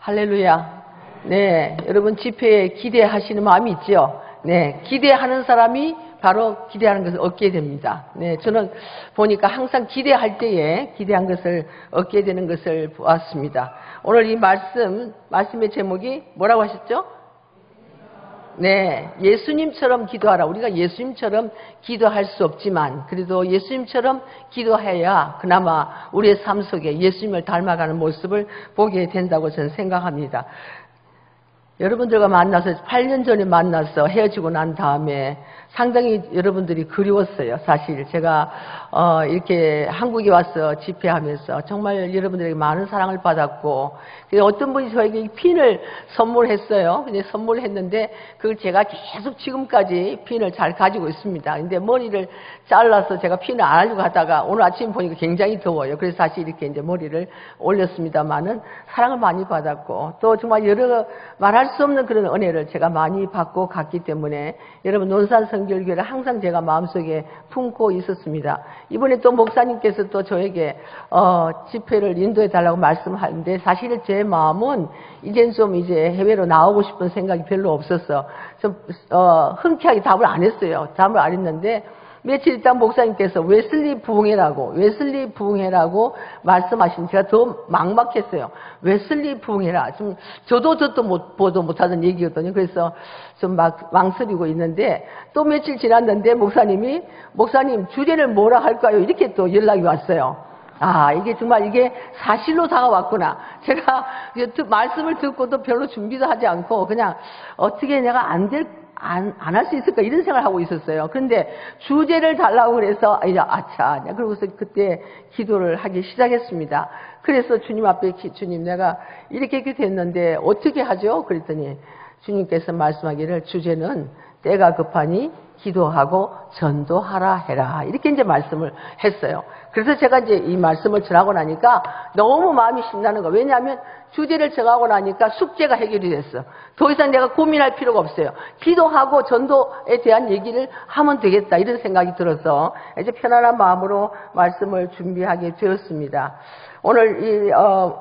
할렐루야. 네, 여러분 집회에 기대하시는 마음이 있죠? 네, 기대하는 사람이 바로 기대하는 것을 얻게 됩니다. 네, 저는 보니까 항상 기대할 때에 기대한 것을 얻게 되는 것을 보았습니다. 오늘 이 말씀의 제목이 뭐라고 하셨죠? 네, 예수님처럼 기도하라. 우리가 예수님처럼 기도할 수 없지만 그래도 예수님처럼 기도해야 그나마 우리의 삶 속에 예수님을 닮아가는 모습을 보게 된다고 저는 생각합니다. 여러분들과 만나서 8년 전에 만나서 헤어지고 난 다음에 상당히 여러분들이 그리웠어요. 사실 제가 이렇게 한국에 와서 집회하면서 정말 여러분들에게 많은 사랑을 받았고, 어떤 분이 저에게 핀을 선물했어요. 근데 선물했는데 그걸 제가 계속 지금까지 핀을 잘 가지고 있습니다. 근데 머리를 잘라서 제가 핀을 안 하려고 하다가 오늘 아침 보니까 굉장히 더워요. 그래서 다시 이렇게 이제 머리를 올렸습니다만은 사랑을 많이 받았고, 또 정말 여러 말할 수 없는 그런 은혜를 제가 많이 받고 갔기 때문에 여러분 논산 성결교회를 항상 제가 마음속에 품고 있었습니다. 이번에 또 목사님께서 또 저에게 집회를 인도해 달라고 말씀하는데 사실은 제 마음은 이젠 좀 이제 해외로 나오고 싶은 생각이 별로 없어서 좀 흔쾌하게 답을 안 했어요. 답을 안 했는데 며칠 있다 목사님께서 웨슬리 부흥회라고 말씀하신 제가 더 막막했어요. 웨슬리 부흥회라. 좀 저도 보도 못하던 얘기거든요. 그래서 좀 막 망설이고 있는데 또 며칠 지났는데 목사님 주제를 뭐라 할까요? 이렇게 또 연락이 왔어요. 아, 이게 정말 이게 사실로 다가왔구나. 제가 말씀을 듣고도 별로 준비도 하지 않고 그냥 어떻게 내가 안 할 수 있을까 이런 생각을 하고 있었어요. 그런데 주제를 달라고 그래서 아차, 그러고서 그때 기도를 하기 시작했습니다. 그래서 주님 앞에 주님 내가 이렇게 됐는데 어떻게 하죠? 그랬더니 주님께서 말씀하기를 주제는 때가 급하니 기도하고 전도하라 해라. 이렇게 이제 말씀을 했어요. 그래서 제가 이제 이 말씀을 전하고 나니까 너무 마음이 신나는 거예요. 왜냐하면 주제를 정하고 나니까 숙제가 해결이 됐어. 더 이상 내가 고민할 필요가 없어요. 기도하고 전도에 대한 얘기를 하면 되겠다. 이런 생각이 들어서 이제 편안한 마음으로 말씀을 준비하게 되었습니다. 오늘 이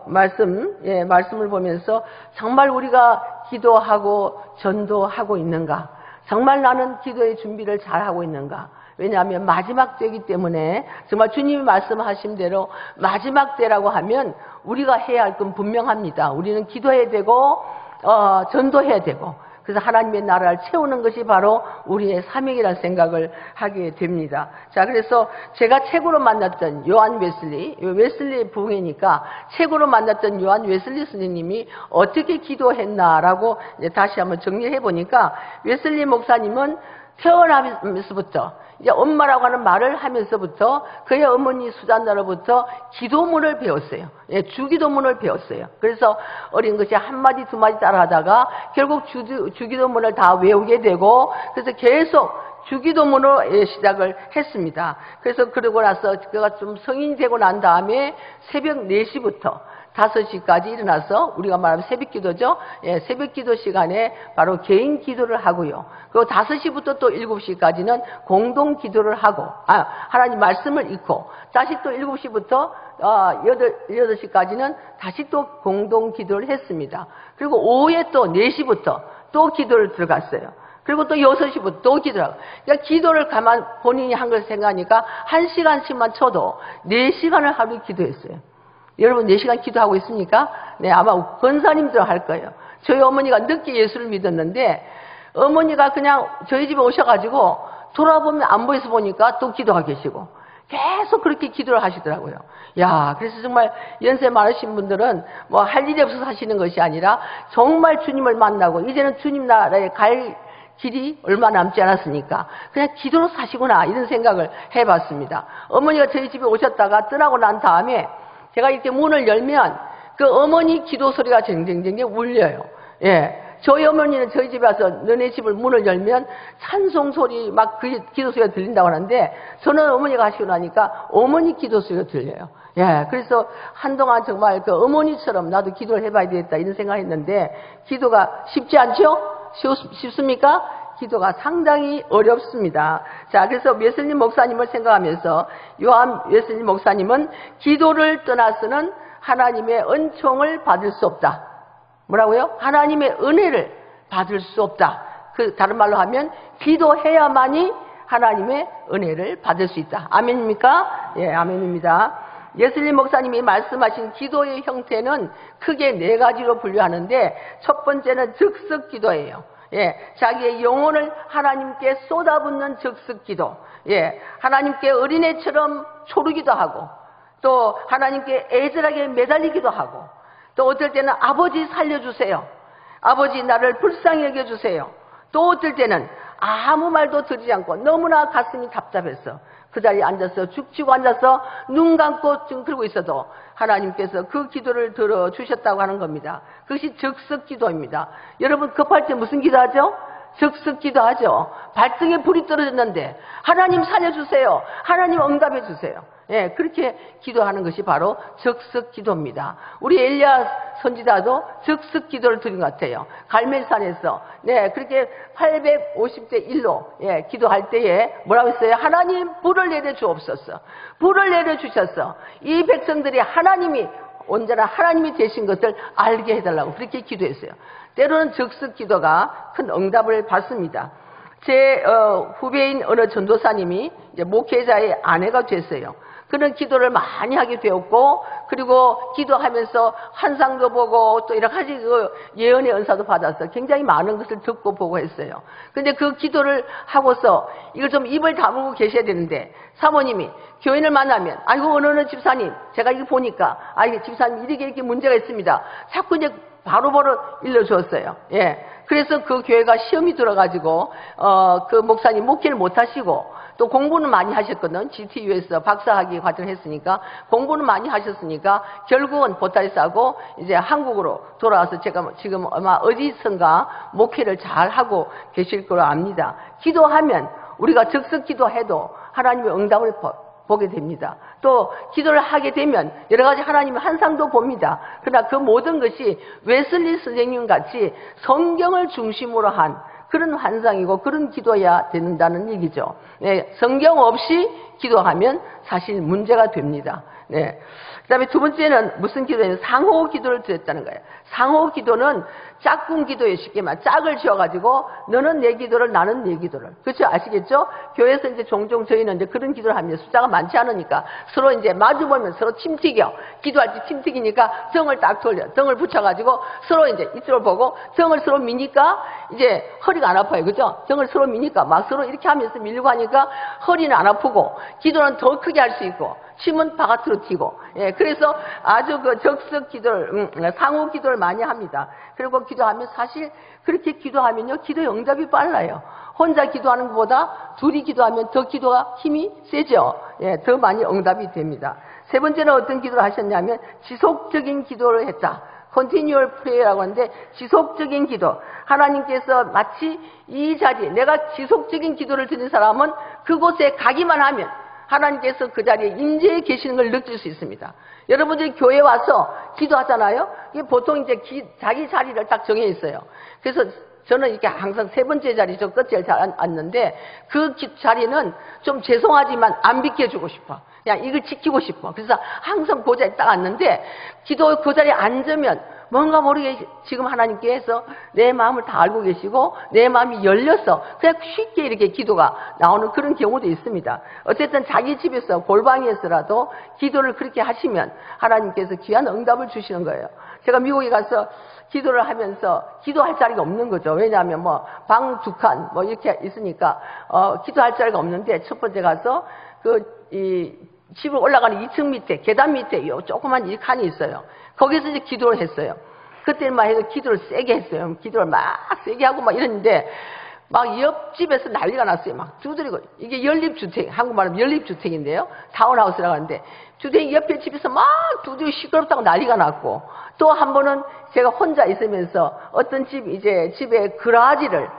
말씀을 보면서 정말 우리가 기도하고 전도하고 있는가? 정말 나는 기도의 준비를 잘하고 있는가? 왜냐하면 마지막 때이기 때문에 정말 주님이 말씀하신 대로 마지막 때라고 하면 우리가 해야 할 건 분명합니다. 우리는 기도해야 되고 전도해야 되고 그래서 하나님의 나라를 채우는 것이 바로 우리의 사명이라는 생각을 하게 됩니다. 자, 그래서 제가 책으로 만났던 요한 웨슬리 부흥회니까 책으로 만났던 요한 웨슬리 선생님이 어떻게 기도했나라고 이제 다시 한번 정리해 보니까 웨슬리 목사님은 태어나면서부터 이제 엄마라고 하는 말을 하면서부터 그의 어머니 수잔나로부터 기도문을 배웠어요. 예, 주기도문을 배웠어요. 그래서 어린 것이 한마디 두마디 따라하다가 결국 주기도문을 다 외우게 되고 그래서 계속 주기도문으로 시작을 했습니다. 그래서 그러고 나서 그가 좀 성인이 되고 난 다음에 새벽 4시부터 5시까지 일어나서 우리가 말하면 새벽기도죠. 예, 새벽기도 시간에 바로 개인 기도를 하고요. 그리고 5시부터 또 7시까지는 공동기도를 하고 하나님 말씀을 읽고 다시 또 7시부터 8시까지는 다시 또 공동기도를 했습니다. 그리고 오후에 또 4시부터 또 기도를 들어갔어요. 그리고 또 6시부터 또 기도하고. 그러니까 기도를 가만 본인이 한 걸 생각하니까 1시간씩만 쳐도 4시간을 하루에 기도했어요. 여러분 4시간 기도하고 있습니까? 네, 아마 권사님들 할 거예요. 저희 어머니가 늦게 예수를 믿었는데 어머니가 그냥 저희 집에 오셔가지고 돌아보면 안 보여서 보니까 또 기도하고 계시고 계속 그렇게 기도를 하시더라고요. 야, 그래서 정말 연세 많으신 분들은 뭐 할 일이 없어서 하시는 것이 아니라 정말 주님을 만나고 이제는 주님 나라에 갈 길이 얼마 남지 않았으니까 그냥 기도로 사시구나 이런 생각을 해봤습니다. 어머니가 저희 집에 오셨다가 떠나고 난 다음에 제가 이렇게 문을 열면 그 어머니 기도 소리가 쟁쟁쟁쟁 울려요. 예. 저희 어머니는 저희 집에 와서 너네 집을 문을 열면 찬송 소리 막 그 기도 소리가 들린다고 하는데 저는 어머니가 하시고 나니까 어머니 기도 소리가 들려요. 예. 그래서 한동안 정말 그 어머니처럼 나도 기도를 해봐야 되겠다 이런 생각했는데 기도가 쉽지 않죠? 쉽습니까? 기도가 상당히 어렵습니다. 자, 그래서 웨슬리 목사님을 생각하면서 요한 웨슬리 목사님은 기도를 떠나서는 하나님의 은총을 받을 수 없다. 뭐라고요? 하나님의 은혜를 받을 수 없다. 그 다른 말로 하면 기도해야만이 하나님의 은혜를 받을 수 있다. 아멘입니까? 예, 아멘입니다. 예슬리 목사님이 말씀하신 기도의 형태는 크게 4가지로 분류하는데, 첫 번째는 즉석 기도예요. 예, 자기의 영혼을 하나님께 쏟아붓는 즉석 기도. 예, 하나님께 어린애처럼 초르기도 하고, 또 하나님께 애절하게 매달리기도 하고, 또 어떨 때는 아버지 살려주세요. 아버지 나를 불쌍히 여겨주세요. 또 어떨 때는 아무 말도 들지 않고 너무나 가슴이 답답했어. 그 자리에 앉아서 죽치고 앉아서 눈 감고 찡그리고 있어도 하나님께서 그 기도를 들어주셨다고 하는 겁니다. 그것이 즉석 기도입니다. 여러분 급할 때 무슨 기도하죠? 즉석 기도하죠. 발등에 불이 떨어졌는데 하나님 살려주세요. 하나님 응답해 주세요. 예, 그렇게 기도하는 것이 바로 즉석 기도입니다. 우리 엘리야 선지자도 즉석 기도를 드린 것 같아요. 갈멜산에서 네, 그렇게 850대 1로 예, 기도할 때에 뭐라고 했어요? 하나님 불을 내려 주옵소서. 불을 내려 주셔서 이 백성들이 하나님이 언제나 하나님이 되신 것을 알게 해달라고 그렇게 기도했어요. 때로는 즉석 기도가 큰 응답을 받습니다. 제 후배인 어느 전도사님이 이제 목회자의 아내가 됐어요. 그런 기도를 많이 하게 되었고, 그리고 기도하면서 환상도 보고 또 여러 가지 그 예언의 은사도 받아서 굉장히 많은 것을 듣고 보고 했어요. 근데 그 기도를 하고서 이걸 좀 입을 다물고 계셔야 되는데, 사모님이 교인을 만나면 아이고 어느 집사님 제가 이거 보니까 아이고 집사님 이렇게 문제가 있습니다. 자꾸 이제 바로바로 일러주었어요. 예. 그래서 그 교회가 시험이 들어가지고 그 목사님 목회를 못 하시고 또 공부는 많이 하셨거든. GTU에서 박사학위 과정을 했으니까 공부는 많이 하셨으니까 결국은 보따리 싸고 이제 한국으로 돌아와서 제가 지금 아마 어디선가 목회를 잘 하고 계실 거로 압니다. 기도하면 우리가 즉석 기도해도 하나님의 응답을 보게 됩니다. 또 기도를 하게 되면 여러 가지 하나님의 환상도 봅니다. 그러나 그 모든 것이 웨슬리 선생님 같이 성경을 중심으로 한 그런 환상이고 그런 기도해야 된다는 얘기죠. 네, 성경 없이 기도하면 사실 문제가 됩니다. 네. 그 다음에 두 번째는 무슨 기도냐면 상호 기도를 드렸다는 거예요. 상호 기도는 짝꿍 기도에 쉽게 말하면 짝을 지어가지고 너는 내 기도를 나는 내 기도를. 그렇죠? 아시겠죠? 교회에서 이제 종종 저희는 이제 그런 기도를 합니다. 숫자가 많지 않으니까 서로 이제 마주보면 서로 침튀겨. 기도할 때 침튀기니까 등을 딱 돌려. 등을 붙여가지고 서로 이제 이쪽을 보고 등을 서로 미니까 이제 허리가 안 아파요. 그죠? 등을 서로 미니까 막 서로 이렇게 하면서 밀고 하니까 허리는 안 아프고 기도는 더 크게 할 수 있고 침은 바깥으로 튀고, 예, 그래서 아주 그 적석 기도를, 상호 기도를 많이 합니다. 그리고 기도하면 사실 그렇게 기도하면요, 기도 응답이 빨라요. 혼자 기도하는 것보다 둘이 기도하면 더 기도가 힘이 세죠. 예, 더 많이 응답이 됩니다. 세 번째는 어떤 기도를 하셨냐면 지속적인 기도를 했다. Continual prayer라고 하는데 지속적인 기도. 하나님께서 마치 이 자리에 내가 지속적인 기도를 드린 사람은 그곳에 가기만 하면 하나님께서 그 자리에 임재해 계시는 걸 느낄 수 있습니다. 여러분들이 교회 와서 기도하잖아요. 이게 보통 이제 자기 자리를 딱 정해 있어요. 그래서 저는 이렇게 항상 세 번째 자리 저 끝에 잘 앉는데 그 자리는 좀 죄송하지만 안 비켜주고 싶어. 그냥 이걸 지키고 싶어. 그래서 항상 그 자리에 딱 앉는데 기도 그 자리에 앉으면 뭔가 모르게 지금 하나님께서 내 마음을 다 알고 계시고 내 마음이 열려서 그냥 쉽게 이렇게 기도가 나오는 그런 경우도 있습니다. 어쨌든 자기 집에서 골방에서라도 기도를 그렇게 하시면 하나님께서 귀한 응답을 주시는 거예요. 제가 미국에 가서 기도를 하면서 기도할 자리가 없는 거죠. 왜냐하면 뭐 방 2칸 뭐 이렇게 있으니까 기도할 자리가 없는데 첫 번째 가서 이 집을 올라가는 2층 밑에 계단 밑에 요 조그만 이 칸이 있어요. 거기서 이제 기도를 했어요. 그때만 해도 기도를 세게 했어요. 기도를 막 세게 하고 막 이랬는데 막 옆집에서 난리가 났어요. 막 두드리고 이게 연립주택 한국말하면 연립주택인데요. 타운하우스라고 하는데 주택 옆에 집에서 막 두드리고 시끄럽다고 난리가 났고 또 한 번은 제가 혼자 있으면서 어떤 집에 그라지를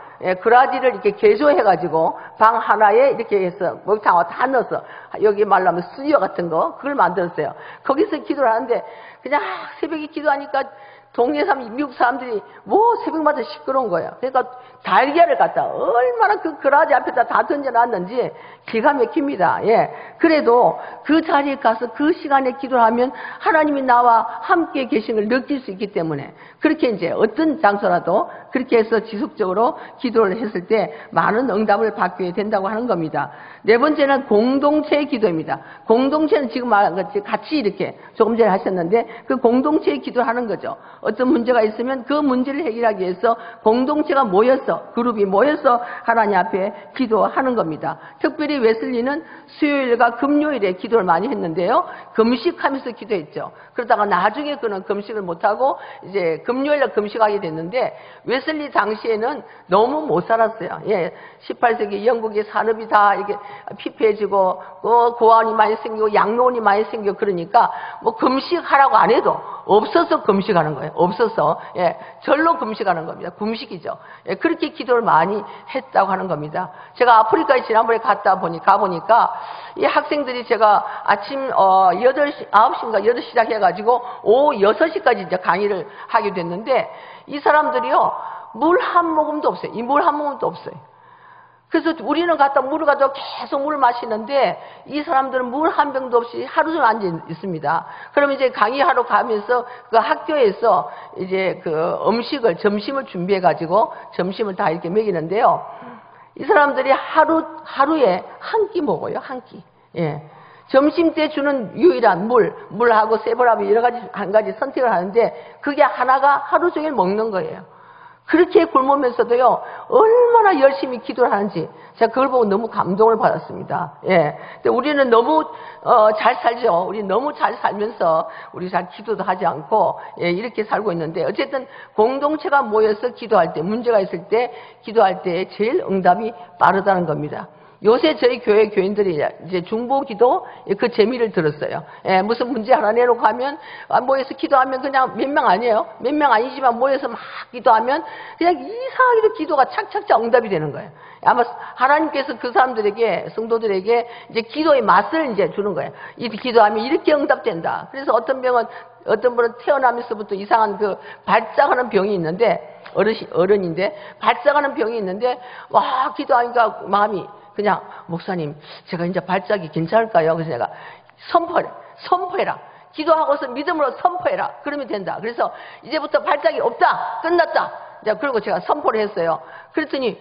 이렇게 개조해가지고 방 하나에 이렇게 해서 목욕탕하고 다 넣어서 여기 말로 하면 스튜디오 같은 거 그걸 만들었어요. 거기서 기도를 하는데 그냥 새벽에 기도하니까 동네 사람, 미국 사람들이 뭐 새벽마다 시끄러운 거예요. 그러니까 달걀을 갖다 얼마나 그 그라지 앞에다 다 던져놨는지 기가 막힙니다. 예. 그래도 그 자리에 가서 그 시간에 기도를 하면 하나님이 나와 함께 계신 걸 느낄 수 있기 때문에 그렇게 이제 어떤 장소라도 그렇게 해서 지속적으로 기도를 했을 때 많은 응답을 받게 된다고 하는 겁니다. 네 번째는 공동체의 기도입니다. 공동체는 지금 말한 것이 같이 이렇게 조금 전에 하셨는데 그 공동체의 기도를 하는 거죠. 어떤 문제가 있으면 그 문제를 해결하기 위해서 공동체가 모여서 그룹이 모여서 하나님 앞에 기도하는 겁니다. 특별히 웨슬리는 수요일과 금요일에 기도를 많이 했는데요. 금식하면서 기도했죠. 그러다가 나중에 그는 금식을 못하고 이제 금요일날 금식하게 됐는데 웨슬리 당시에는 너무 못 살았어요. 예, 18세기 영국의 산업이 다 이게 피폐해지고 고아원이 많이 생기고 양로원이 많이 생기고 그러니까 뭐 금식하라고 안 해도 없어서 금식하는 거예요. 없어서 예, 절로 금식하는 겁니다. 금식이죠. 예, 그렇게 기도를 많이 했다고 하는 겁니다. 제가 아프리카에 지난번에 가보니까 이 학생들이 제가 아침 8시, 9시인가 8시 시작해가지고 오후 6시까지 이제 강의를 하게 됐는데 이 사람들이요 물 한 모금도 없어요. 이 물 한 모금도 없어요. 그래서 우리는 물을 가지고 계속 물을 마시는데 이 사람들은 물 한 병도 없이 하루 종일 앉아 있습니다. 그러면 이제 강의하러 가면서 그 학교에서 이제 그 점심을 준비해가지고 점심을 다 이렇게 먹이는데요. 이 사람들이 하루에 한 끼 먹어요. 한 끼. 예. 점심 때 주는 유일한 물하고 세벌하고 한 가지 선택을 하는데 그게 하나가 하루 종일 먹는 거예요. 그렇게 굶으면서도요, 얼마나 열심히 기도를 하는지, 제가 그걸 보고 너무 감동을 받았습니다. 예. 근데 우리는 너무, 잘 살죠. 우리 너무 잘 살면서, 우리 잘 기도도 하지 않고, 예, 이렇게 살고 있는데, 어쨌든 공동체가 모여서 기도할 때, 문제가 있을 때, 기도할 때 제일 응답이 빠르다는 겁니다. 요새 저희 교회 교인들이 이제 중보기도 그 재미를 들었어요. 예, 무슨 문제 하나 내놓고 하면 모여서 기도하면 그냥 몇 명 아니에요. 몇 명 아니지만 모여서 막 기도하면 그냥 이상하게도 기도가 착착착 응답이 되는 거예요. 아마 하나님께서 그 사람들에게 성도들에게 이제 기도의 맛을 이제 주는 거예요. 이 기도하면 이렇게 응답된다. 그래서 어떤 분은 태어나면서부터 이상한 그 발작하는 병이 있는데 어른인데 발작하는 병이 있는데 와 기도하니까 마음이 그냥 목사님 제가 이제 발작이 괜찮을까요? 그래서 내가 선포해라. 기도하고서 믿음으로 선포해라. 그러면 된다. 그래서 이제부터 발작이 없다. 끝났다. 그리고 제가 선포를 했어요. 그랬더니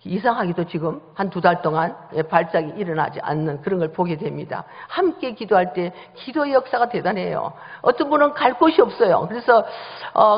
이상하게도 지금 한 2달 동안 발작이 일어나지 않는 그런 걸 보게 됩니다. 함께 기도할 때 기도의 역사가 대단해요. 어떤 분은 갈 곳이 없어요. 그래서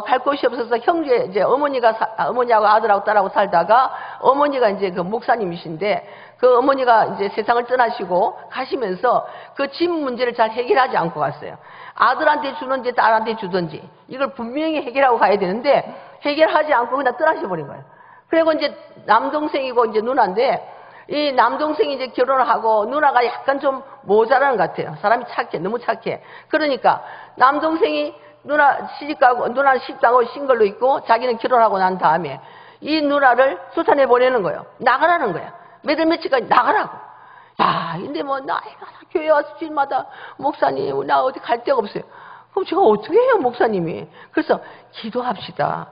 갈 곳이 없어서 이제 어머니하고 아들하고 딸하고 살다가 어머니가 이제 그 목사님이신데 그 어머니가 이제 세상을 떠나시고 가시면서 그 집 문제를 잘 해결하지 않고 갔어요. 아들한테 주는지 딸한테 주든지 이걸 분명히 해결하고 가야 되는데 해결하지 않고 그냥 떠나셔버린 거예요. 그리고 이제 남동생이고 이제 누나인데 이 남동생이 이제 결혼을 하고 누나가 약간 좀 모자라는 것 같아요. 사람이 착해. 너무 착해. 그러니까 남동생이 누나는 시집가고 싱글로 있고 자기는 결혼하고 난 다음에 이 누나를 수산에 보내는 거예요. 나가라는 거야. 며칠까지 나가라고. 야, 근데 뭐 나이가 교회 와서 주일마다 목사님 나 어디 갈 데가 없어요. 그럼 제가 어떻게 해요 목사님이. 그래서 기도합시다.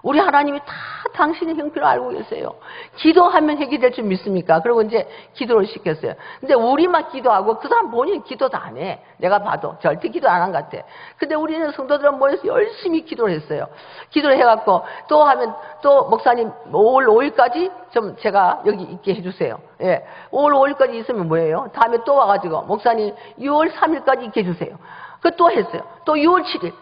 우리 하나님이 다 당신의 형편을 알고 계세요. 기도하면 해결될 줄 믿습니까? 그리고 이제 기도를 시켰어요. 근데 우리만 기도하고 그 사람 본인이 기도도 안 해. 내가 봐도 절대 기도 안 한 것 같아. 근데 우리는 성도들은 모여서 열심히 기도를 했어요. 기도를 해갖고 또 목사님 5월 5일까지 좀 제가 여기 있게 해주세요. 예. 5월 5일까지 있으면 뭐예요? 다음에 또 와가지고 목사님 6월 3일까지 있게 해주세요. 또 했어요. 또 6월 7일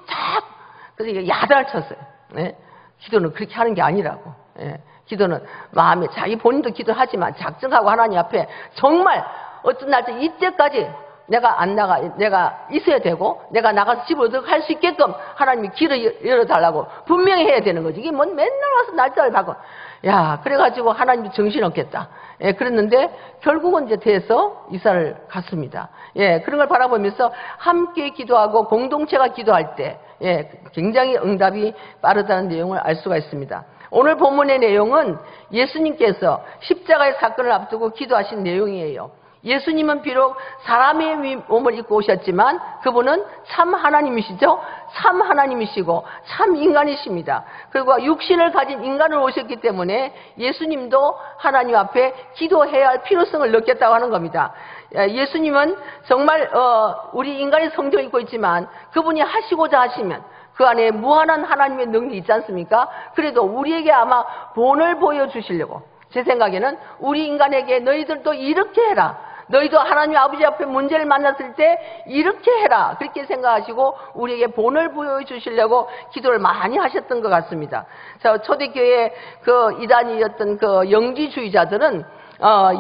그래서 야단을 쳤어요. 예. 기도는 그렇게 하는 게 아니라고. 예. 기도는 마음에 자기 본인도 기도하지만 작정하고 하나님 앞에 정말 어떤 날짜 이때까지 내가 있어야 되고 내가 나가서 집으로 들어갈 수 있게끔 하나님이 길을 열어달라고 분명히 해야 되는 거지. 이게 맨날 와서 날짜를 바꿔. 야, 그래가지고 하나님도 정신없겠다. 예, 그랬는데 결국은 이제 돼서 이사를 갔습니다. 예, 그런 걸 바라보면서 함께 기도하고 공동체가 기도할 때 예, 굉장히 응답이 빠르다는 내용을 알 수가 있습니다. 오늘 본문의 내용은 예수님께서 십자가의 사건을 앞두고 기도하신 내용이에요. 예수님은 비록 사람의 몸을 입고 오셨지만 그분은 참 하나님이시죠. 참 하나님이시고 참 인간이십니다. 그리고 육신을 가진 인간으로 오셨기 때문에 예수님도 하나님 앞에 기도해야 할 필요성을 느꼈다고 하는 겁니다. 예수님은 정말 우리 인간의 성정을 입고 있지만 그분이 하시고자 하시면 그 안에 무한한 하나님의 능력이 있지 않습니까? 그래도 우리에게 아마 본을 보여주시려고, 제 생각에는 우리 인간에게 너희들도 이렇게 해라, 너희도 하나님 아버지 앞에 문제를 만났을 때 이렇게 해라, 그렇게 생각하시고 우리에게 본을 보여주시려고 기도를 많이 하셨던 것 같습니다. 자, 초대교회 그 이단이었던 그 영지주의자들은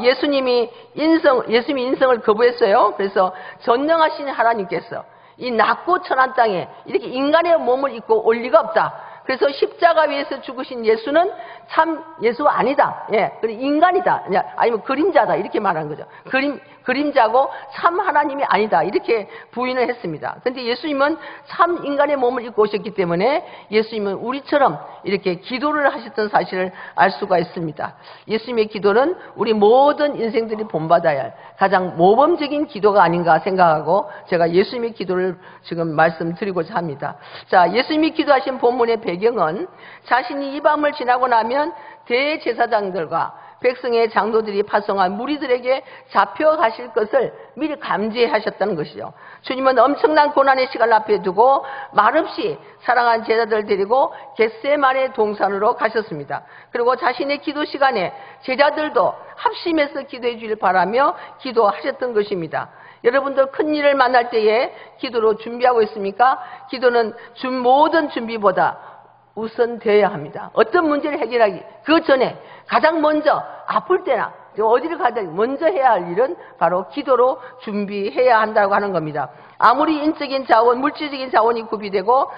예수님이 인성을 거부했어요. 그래서 전능하신 하나님께서 이 낮고 천한 땅에 이렇게 인간의 몸을 입고 올 리가 없다. 그래서 십자가 위에서 죽으신 예수는 참 예수가 아니다. 예, 인간이다. 아니면 그림자다. 이렇게 말하는 거죠. 그림자고 참 하나님이 아니다. 이렇게 부인을 했습니다. 그런데 예수님은 참 인간의 몸을 입고 오셨기 때문에 예수님은 우리처럼 이렇게 기도를 하셨던 사실을 알 수가 있습니다. 예수님의 기도는 우리 모든 인생들이 본받아야 할 가장 모범적인 기도가 아닌가 생각하고 제가 예수님의 기도를 지금 말씀드리고자 합니다. 자, 예수님이 기도하신 본문의 배경은 자신이 이 밤을 지나고 나면 대제사장들과 백성의 장로들이 파송한 무리들에게 잡혀가실 것을 미리 감지하셨다는 것이죠. 주님은 엄청난 고난의 시간을 앞에 두고 말없이 사랑한 제자들을 데리고 겟세마네 동산으로 가셨습니다. 그리고 자신의 기도 시간에 제자들도 합심해서 기도해 주길 바라며 기도하셨던 것입니다. 여러분들 큰 일을 만날 때에 기도로 준비하고 있습니까? 기도는 모든 준비보다 우선되어야 합니다. 어떤 문제를 해결하기 그 전에 가장 먼저 아플 때나 어디를 가든 먼저 해야 할 일은 바로 기도로 준비해야 한다고 하는 겁니다. 아무리 인적인 자원, 물질적인 자원이 구비되고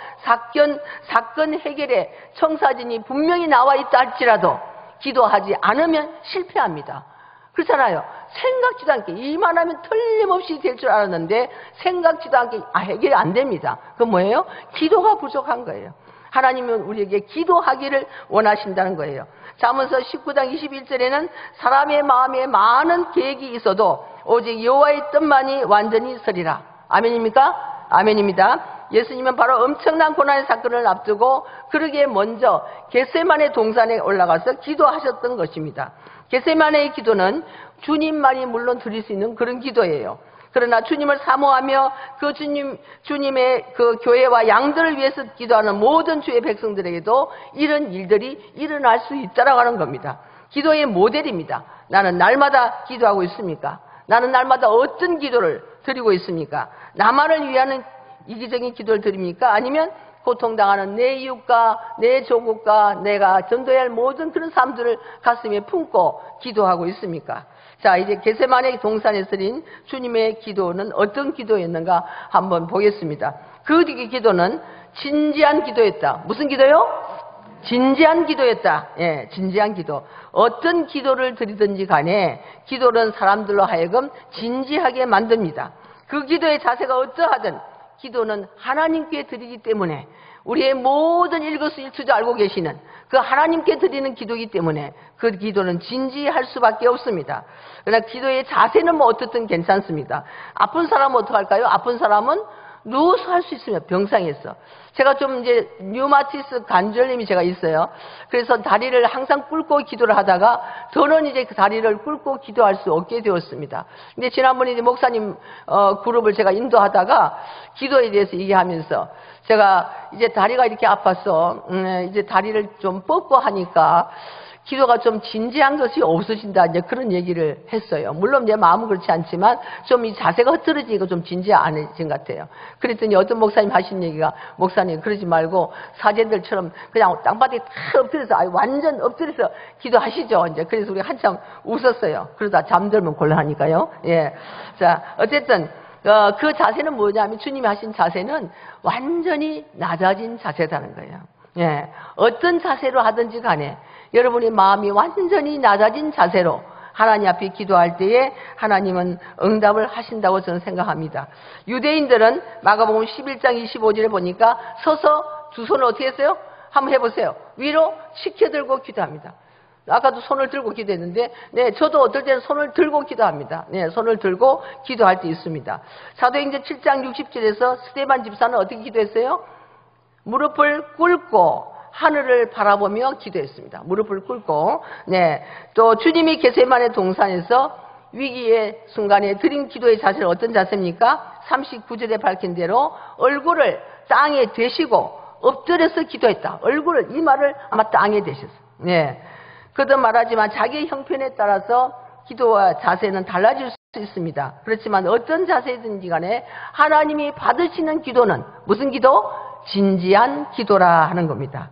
사건 해결에 청사진이 분명히 나와 있다 할지라도 기도하지 않으면 실패합니다. 그렇잖아요. 생각지도 않게 일만 하면 틀림없이 될 줄 알았는데 생각지도 않게 해결이 안 됩니다. 그건 뭐예요? 기도가 부족한 거예요. 하나님은 우리에게 기도하기를 원하신다는 거예요. 잠언서 19장 21절에는 사람의 마음에 많은 계획이 있어도 오직 여호와의 뜻만이 완전히 서리라. 아멘입니까? 아멘입니다. 예수님은 바로 엄청난 고난의 사건을 앞두고 그러기에 먼저 겟세마네 동산에 올라가서 기도하셨던 것입니다. 겟세마네의 기도는 주님만이 물론 드릴 수 있는 그런 기도예요. 그러나 주님을 사모하며 그 주님의 그 교회와 양들을 위해서 기도하는 모든 주의 백성들에게도 이런 일들이 일어날 수 있다라고 하는 겁니다. 기도의 모델입니다. 나는 날마다 기도하고 있습니까? 나는 날마다 어떤 기도를 드리고 있습니까? 나만을 위하는 이기적인 기도를 드립니까? 아니면 고통당하는 내 이웃과 내 조국과 내가 전도해야 할 모든 그런 삶들을 가슴에 품고 기도하고 있습니까? 자, 이제 겟세마네 동산에 서린 주님의 기도는 어떤 기도였는가 한번 보겠습니다. 그 기도는 진지한 기도였다. 무슨 기도요? 진지한 기도였다. 예, 진지한 기도. 어떤 기도를 드리든지 간에 기도는 사람들로 하여금 진지하게 만듭니다. 그 기도의 자세가 어떠하든 기도는 하나님께 드리기 때문에 우리의 모든 일거수일투족 알고 계시는 그 하나님께 드리는 기도이기 때문에 그 기도는 진지할 수밖에 없습니다. 그러나 기도의 자세는 뭐 어떻든 괜찮습니다. 아픈 사람은 어떡할까요? 아픈 사람은 누워서 할 수 있으면 병상에서. 제가 좀 이제 류마티스 관절염이 제가 있어요. 그래서 다리를 항상 꿇고 기도를 하다가 저는 이제 그 다리를 꿇고 기도할 수 없게 되었습니다. 근데 지난번에 이제 목사님 그룹을 제가 인도하다가 기도에 대해서 얘기하면서 제가 이제 다리가 이렇게 아파서 이제 다리를 좀 뻗고 하니까 기도가 좀 진지한 것이 없으신다, 이제 그런 얘기를 했어요. 물론 내 마음은 그렇지 않지만 좀 이 자세가 흐트러지니까 좀 진지 않으신 것 같아요. 그랬더니 어떤 목사님 하신 얘기가, 목사님 그러지 말고 사제들처럼 그냥 땅바닥에 탁 엎드려서, 완전 엎드려서 기도하시죠. 이제 그래서 우리 한참 웃었어요. 그러다 잠들면 곤란하니까요. 예. 자, 어쨌든 그 자세는 뭐냐면 주님이 하신 자세는 완전히 낮아진 자세라는 거예요. 예. 어떤 자세로 하든지 간에 여러분의 마음이 완전히 낮아진 자세로 하나님 앞에 기도할 때에 하나님은 응답을 하신다고 저는 생각합니다. 유대인들은 마가복음 11장 25절에 보니까 서서 두 손을 어떻게 했어요? 한번 해보세요. 위로 치켜들고 기도합니다. 아까도 손을 들고 기도했는데, 네, 저도 어떨 때는 손을 들고 기도합니다. 네, 손을 들고 기도할 때 있습니다. 사도행전 7장 60절에서 스데반 집사는 어떻게 기도했어요? 무릎을 꿇고 하늘을 바라보며 기도했습니다. 무릎을 꿇고. 네, 또 주님이 겟세마네 동산에서 위기의 순간에 드린 기도의 자세는 어떤 자세입니까? 39절에 밝힌 대로 얼굴을 땅에 대시고 엎드려서 기도했다. 얼굴을, 이마를 아마 땅에 대셨어요. 네. 그도 말하지만 자기의 형편에 따라서 기도와 자세는 달라질 수 있습니다. 그렇지만 어떤 자세든지 간에 하나님이 받으시는 기도는 무슨 기도? 진지한 기도라 하는 겁니다.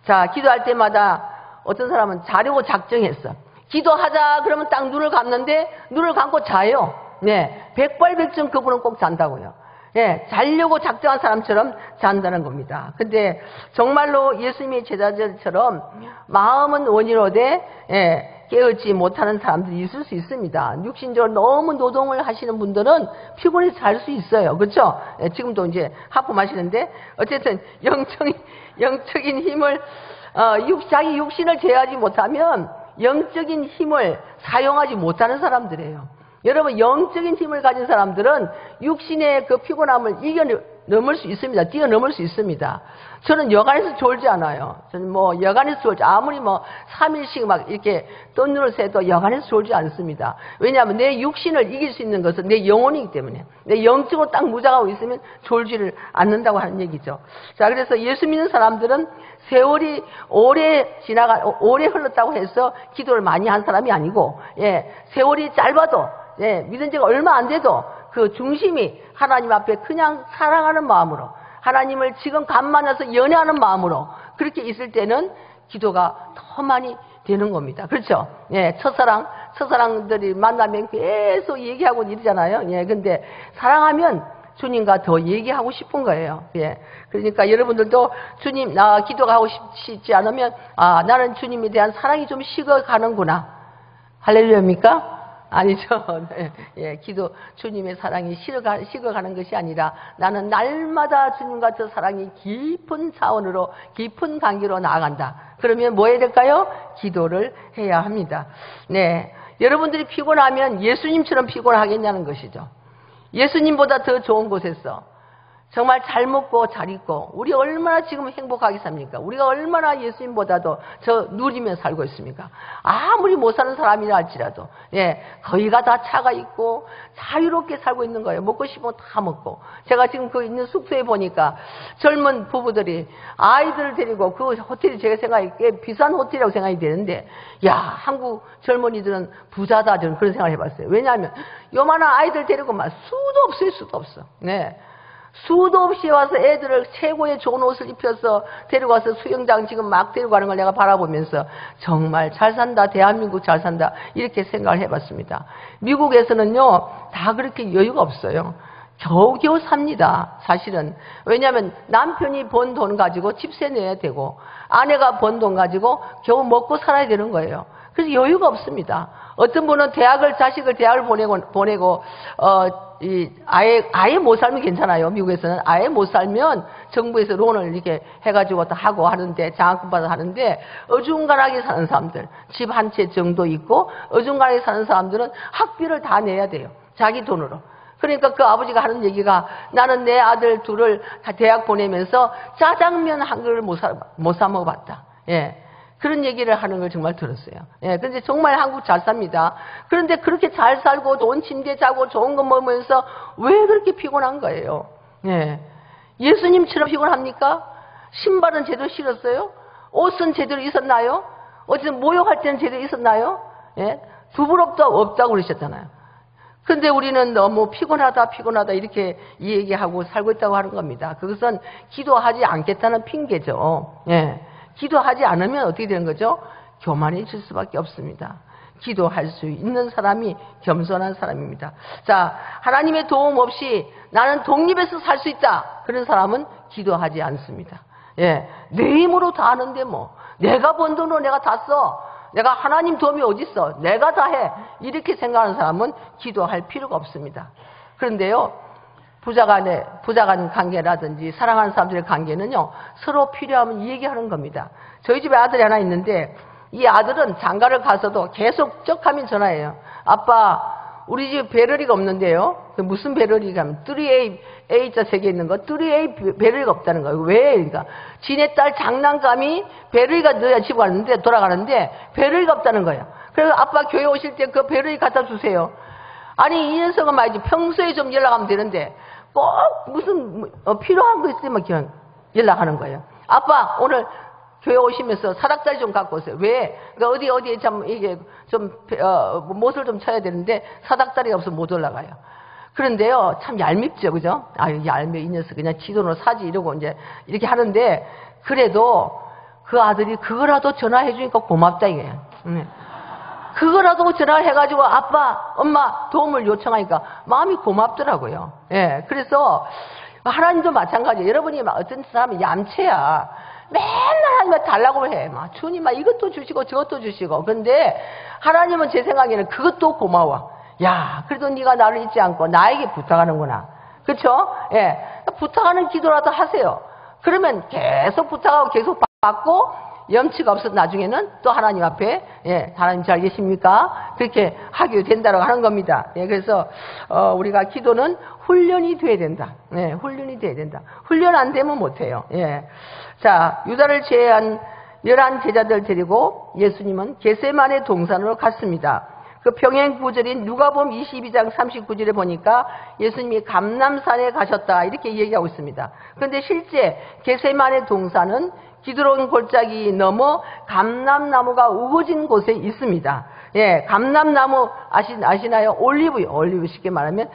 자, 기도할 때마다 어떤 사람은 자려고 작정했어. 기도하자 그러면 딱 눈을 감는데 눈을 감고 자요. 네, 백발백중 그분은 꼭 잔다고요. 예, 자려고 작정한 사람처럼 잔다는 겁니다. 근데 정말로 예수님의 제자들처럼 마음은 원이로되 깨어있지 못하는 사람들이 있을 수 있습니다. 육신적으로 너무 노동을 하시는 분들은 피곤해서 잘 수 있어요. 그렇죠? 예, 지금도 이제 하품하시는데 어쨌든 영적인 힘을 자기 육신을 제어하지 못하면 영적인 힘을 사용하지 못하는 사람들이에요. 여러분, 영적인 힘을 가진 사람들은 육신의 그 피곤함을 이겨넘을 수 있습니다. 뛰어넘을 수 있습니다. 저는 여간에서 졸지 않아요. 저는 뭐 여간에서 졸지, 아무리 뭐 3일씩 막 이렇게 떴눈을 새도 여간에서 졸지 않습니다. 왜냐하면 내 육신을 이길 수 있는 것은 내 영혼이기 때문에, 내 영적으로 딱 무장하고 있으면 졸지를 않는다고 하는 얘기죠. 자, 그래서 예수 믿는 사람들은 세월이 오래 흘렀다고 해서 기도를 많이 한 사람이 아니고, 예, 세월이 짧아도, 예, 믿은 지가 얼마 안 돼도 그 중심이 하나님 앞에 그냥 사랑하는 마음으로, 하나님을 지금 간만해서 연애하는 마음으로 그렇게 있을 때는 기도가 더 많이 되는 겁니다. 그렇죠? 예, 첫사랑들이 만나면 계속 얘기하고 이러잖아요. 예, 근데 사랑하면 주님과 더 얘기하고 싶은 거예요. 예. 그러니까 여러분들도 주님, 기도가 하고 싶지 않으면, 나는 주님에 대한 사랑이 좀 식어가는구나. 할렐루야입니까? 아니죠. 네. 예, 주님의 사랑이 식어가는 것이 아니라 나는 날마다 주님과 저 사랑이 깊은 차원으로, 깊은 관계로 나아간다. 그러면 뭐 해야 될까요? 기도를 해야 합니다. 네. 여러분들이 피곤하면 예수님처럼 피곤하겠냐는 것이죠. 예수님보다 더 좋은 곳에서 정말 잘 먹고 잘 입고 우리 얼마나 지금 행복하게 삽니까? 우리가 얼마나 예수님보다도 저 누리며 살고 있습니까? 아무리 못 사는 사람이라 할지라도, 예, 거기가 다 차가 있고 자유롭게 살고 있는 거예요. 먹고 싶으면 다 먹고. 제가 지금 그 있는 숙소에 보니까 젊은 부부들이 아이들을 데리고, 그 호텔이 제가 생각에 꽤 비싼 호텔이라고 생각이 되는데, 야, 한국 젊은이들은 부자다, 저는 그런 생각을 해봤어요. 왜냐하면 요만한 아이들 데리고 막 수도 없어요. 수도 없어. 네. 수도 없이 와서 애들을 최고의 좋은 옷을 입혀서 데려가서 수영장 지금 막 데려가는 걸 내가 바라보면서 정말 잘 산다, 대한민국 잘 산다, 이렇게 생각을 해봤습니다. 미국에서는요, 다 그렇게 여유가 없어요. 겨우겨우 삽니다, 사실은. 왜냐하면 남편이 번 돈 가지고 집세 내야 되고 아내가 번 돈 가지고 겨우 먹고 살아야 되는 거예요. 그래서 여유가 없습니다. 어떤 분은 자식을 대학을 보내고 아예 못 살면 괜찮아요. 미국에서는 아예 못 살면 정부에서 론을 이렇게 해가지고 또 하고 하는데, 장학금 받아 하는데, 어중간하게 사는 사람들, 집 한 채 정도 있고 어중간하게 사는 사람들은 학비를 다 내야 돼요. 자기 돈으로. 그러니까 그 아버지가 하는 얘기가, 나는 내 아들 둘을 다 대학 보내면서 짜장면 한 그릇을 못 사 먹어봤다. 예. 그런 얘기를 하는 걸 정말 들었어요. 예, 근데 정말 한국 잘 삽니다. 그런데 그렇게 잘 살고 좋은 침대 자고 좋은 거 먹으면서 왜 그렇게 피곤한 거예요? 예. 예수님처럼 피곤합니까? 신발은 제대로 신었어요? 옷은 제대로 있었나요? 어쨌든 모욕할 때는 제대로 있었나요? 예. 두부럽도 없다고 그러셨잖아요. 근데 우리는 너무 피곤하다 이렇게 얘기하고 살고 있다고 하는 겁니다. 그것은 기도하지 않겠다는 핑계죠. 예. 기도하지 않으면 어떻게 되는 거죠? 교만해질 수밖에 없습니다. 기도할 수 있는 사람이 겸손한 사람입니다. 자, 하나님의 도움 없이 나는 독립해서 살 수 있다, 그런 사람은 기도하지 않습니다. 예, 내 힘으로 다 하는데 뭐 내가 번 돈으로 내가 다 써, 내가 하나님 도움이 어딨어, 내가 다 해, 이렇게 생각하는 사람은 기도할 필요가 없습니다. 그런데요, 부자 간 관계라든지 사랑하는 사람들의 관계는요, 서로 필요하면 얘기하는 겁니다. 저희 집에 아들이 하나 있는데, 이 아들은 장가를 가서도 계속 쩍하면 전화해요. 아빠, 우리 집에 배럴이가 없는데요. 무슨 배럴이가 하면 3A, A자 3개 있는 거 3A 배럴이가 없다는 거예요. 왜? 그러니까 지네 딸 장난감이 배럴이가 넣어야 집 가는데 돌아가는데 배럴이가 없다는 거예요. 그래서 아빠 교회 오실 때 그 배럴이 갖다 주세요. 아니 이 녀석은 말이지 평소에 좀 연락하면 되는데 꼭 무슨 필요한 거 있으면 그냥 연락하는 거예요. 아빠 오늘 교회 오시면서 사닥다리 좀 갖고 오세요. 왜? 그러니까 어디에 참 이게 좀 못을 좀 쳐야 되는데 사닥다리가 없으면 못 올라가요. 그런데요 참 얄밉죠, 그죠? 아유 얄미 이 녀석 그냥 지 돈으로 사지 이러고 이제 이렇게 하는데 그래도 그 아들이 그거라도 전화해 주니까 고맙다 이거예요. 그거라도 전화를 해가지고 아빠, 엄마 도움을 요청하니까 마음이 고맙더라고요. 예, 그래서 하나님도 마찬가지예요. 여러분이 어떤 사람이 얌체야. 맨날 하나님한테 달라고 해. 막 주님 막 이것도 주시고 저것도 주시고. 그런데 하나님은 제 생각에는 그것도 고마워. 야, 그래도 네가 나를 잊지 않고 나에게 부탁하는구나. 그렇죠? 예, 부탁하는 기도라도 하세요. 그러면 계속 부탁하고 계속 받고 염치가 없어서 나중에는 또 하나님 앞에 하나님 잘 계십니까? 그렇게 하게 된다고 하는 겁니다. 그래서 우리가 기도는 훈련이 돼야 된다. 훈련이 돼야 된다. 훈련 안 되면 못해요. 자, 유다를 제외한 11 제자들 데리고 예수님은 겟세마네 동산으로 갔습니다. 그 병행 구절인 누가복음 22장 39절에 보니까 예수님이 감람산에 가셨다 이렇게 얘기하고 있습니다. 그런데 실제 겟세마네 동산은 기드론 골짜기 넘어 감람나무가 우거진 곳에 있습니다. 감람나무 아시나요? 올리브 쉽게 말하면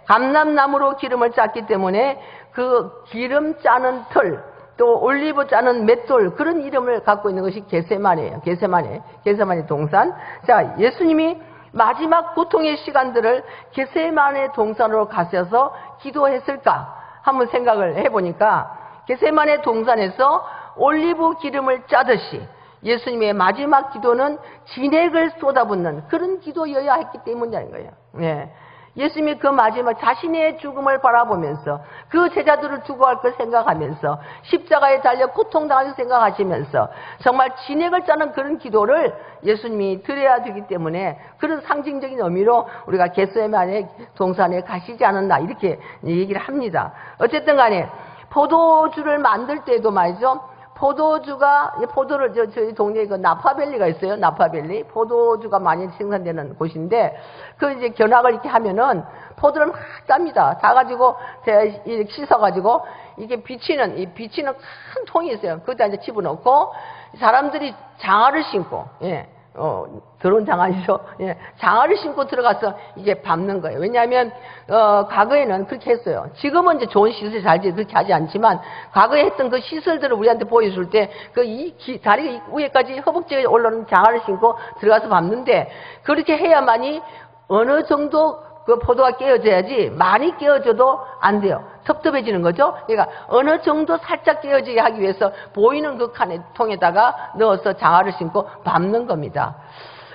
감람나무로 기름을 짰기 때문에 그 기름 짜는 틀 또 올리브 짜는 맷돌 그런 이름을 갖고 있는 것이 겟세마네예요. 겟세마네 동산. 자, 예수님이 마지막 고통의 시간들을 겟세마네 동산으로 가셔서 기도했을까 한번 생각을 해보니까 겟세마네 동산에서 올리브 기름을 짜듯이 예수님의 마지막 기도는 진액을 쏟아붓는 그런 기도여야 했기 때문이라는 거예요. 예수님이 그 마지막 자신의 죽음을 바라보면서 그 제자들을 두고 할 걸 생각하면서 십자가에 달려 고통당하는 생각하시면서 정말 진액을 짜는 그런 기도를 예수님이 드려야 되기 때문에 그런 상징적인 의미로 우리가 겟세마네 동산에 가시지 않았나 이렇게 얘기를 합니다. 어쨌든 간에 포도주를 만들 때도 말이죠. 포도를 저희 동네에 그 나파밸리가 있어요. 나파밸리. 포도주가 많이 생산되는 곳인데, 그 이제 견학을 이렇게 하면은 포도를 막 땁니다. 따가지고, 이렇게 씻어가지고, 이게 비치는 큰 통이 있어요. 거기다 이제 집어넣고, 사람들이 장화를 신고, 더러운 장화이죠. 장화를 신고 들어가서 이게 밟는 거예요. 왜냐하면 과거에는 그렇게 했어요. 지금은 이제 좋은 시설 잘 그렇게 하지 않지만 과거에 했던 그 시설들을 우리한테 보여줄 때 그 다리 위에까지 허벅지에 올라오는 장화를 신고 들어가서 밟는데 그렇게 해야만이 어느 정도 그 포도가 깨어져야지 많이 깨어져도 안 돼요. 텁텁해지는 거죠. 그러니까 어느 정도 살짝 깨어지게 하기 위해서 보이는 그 칸에 통에다가 넣어서 장화를 신고 밟는 겁니다.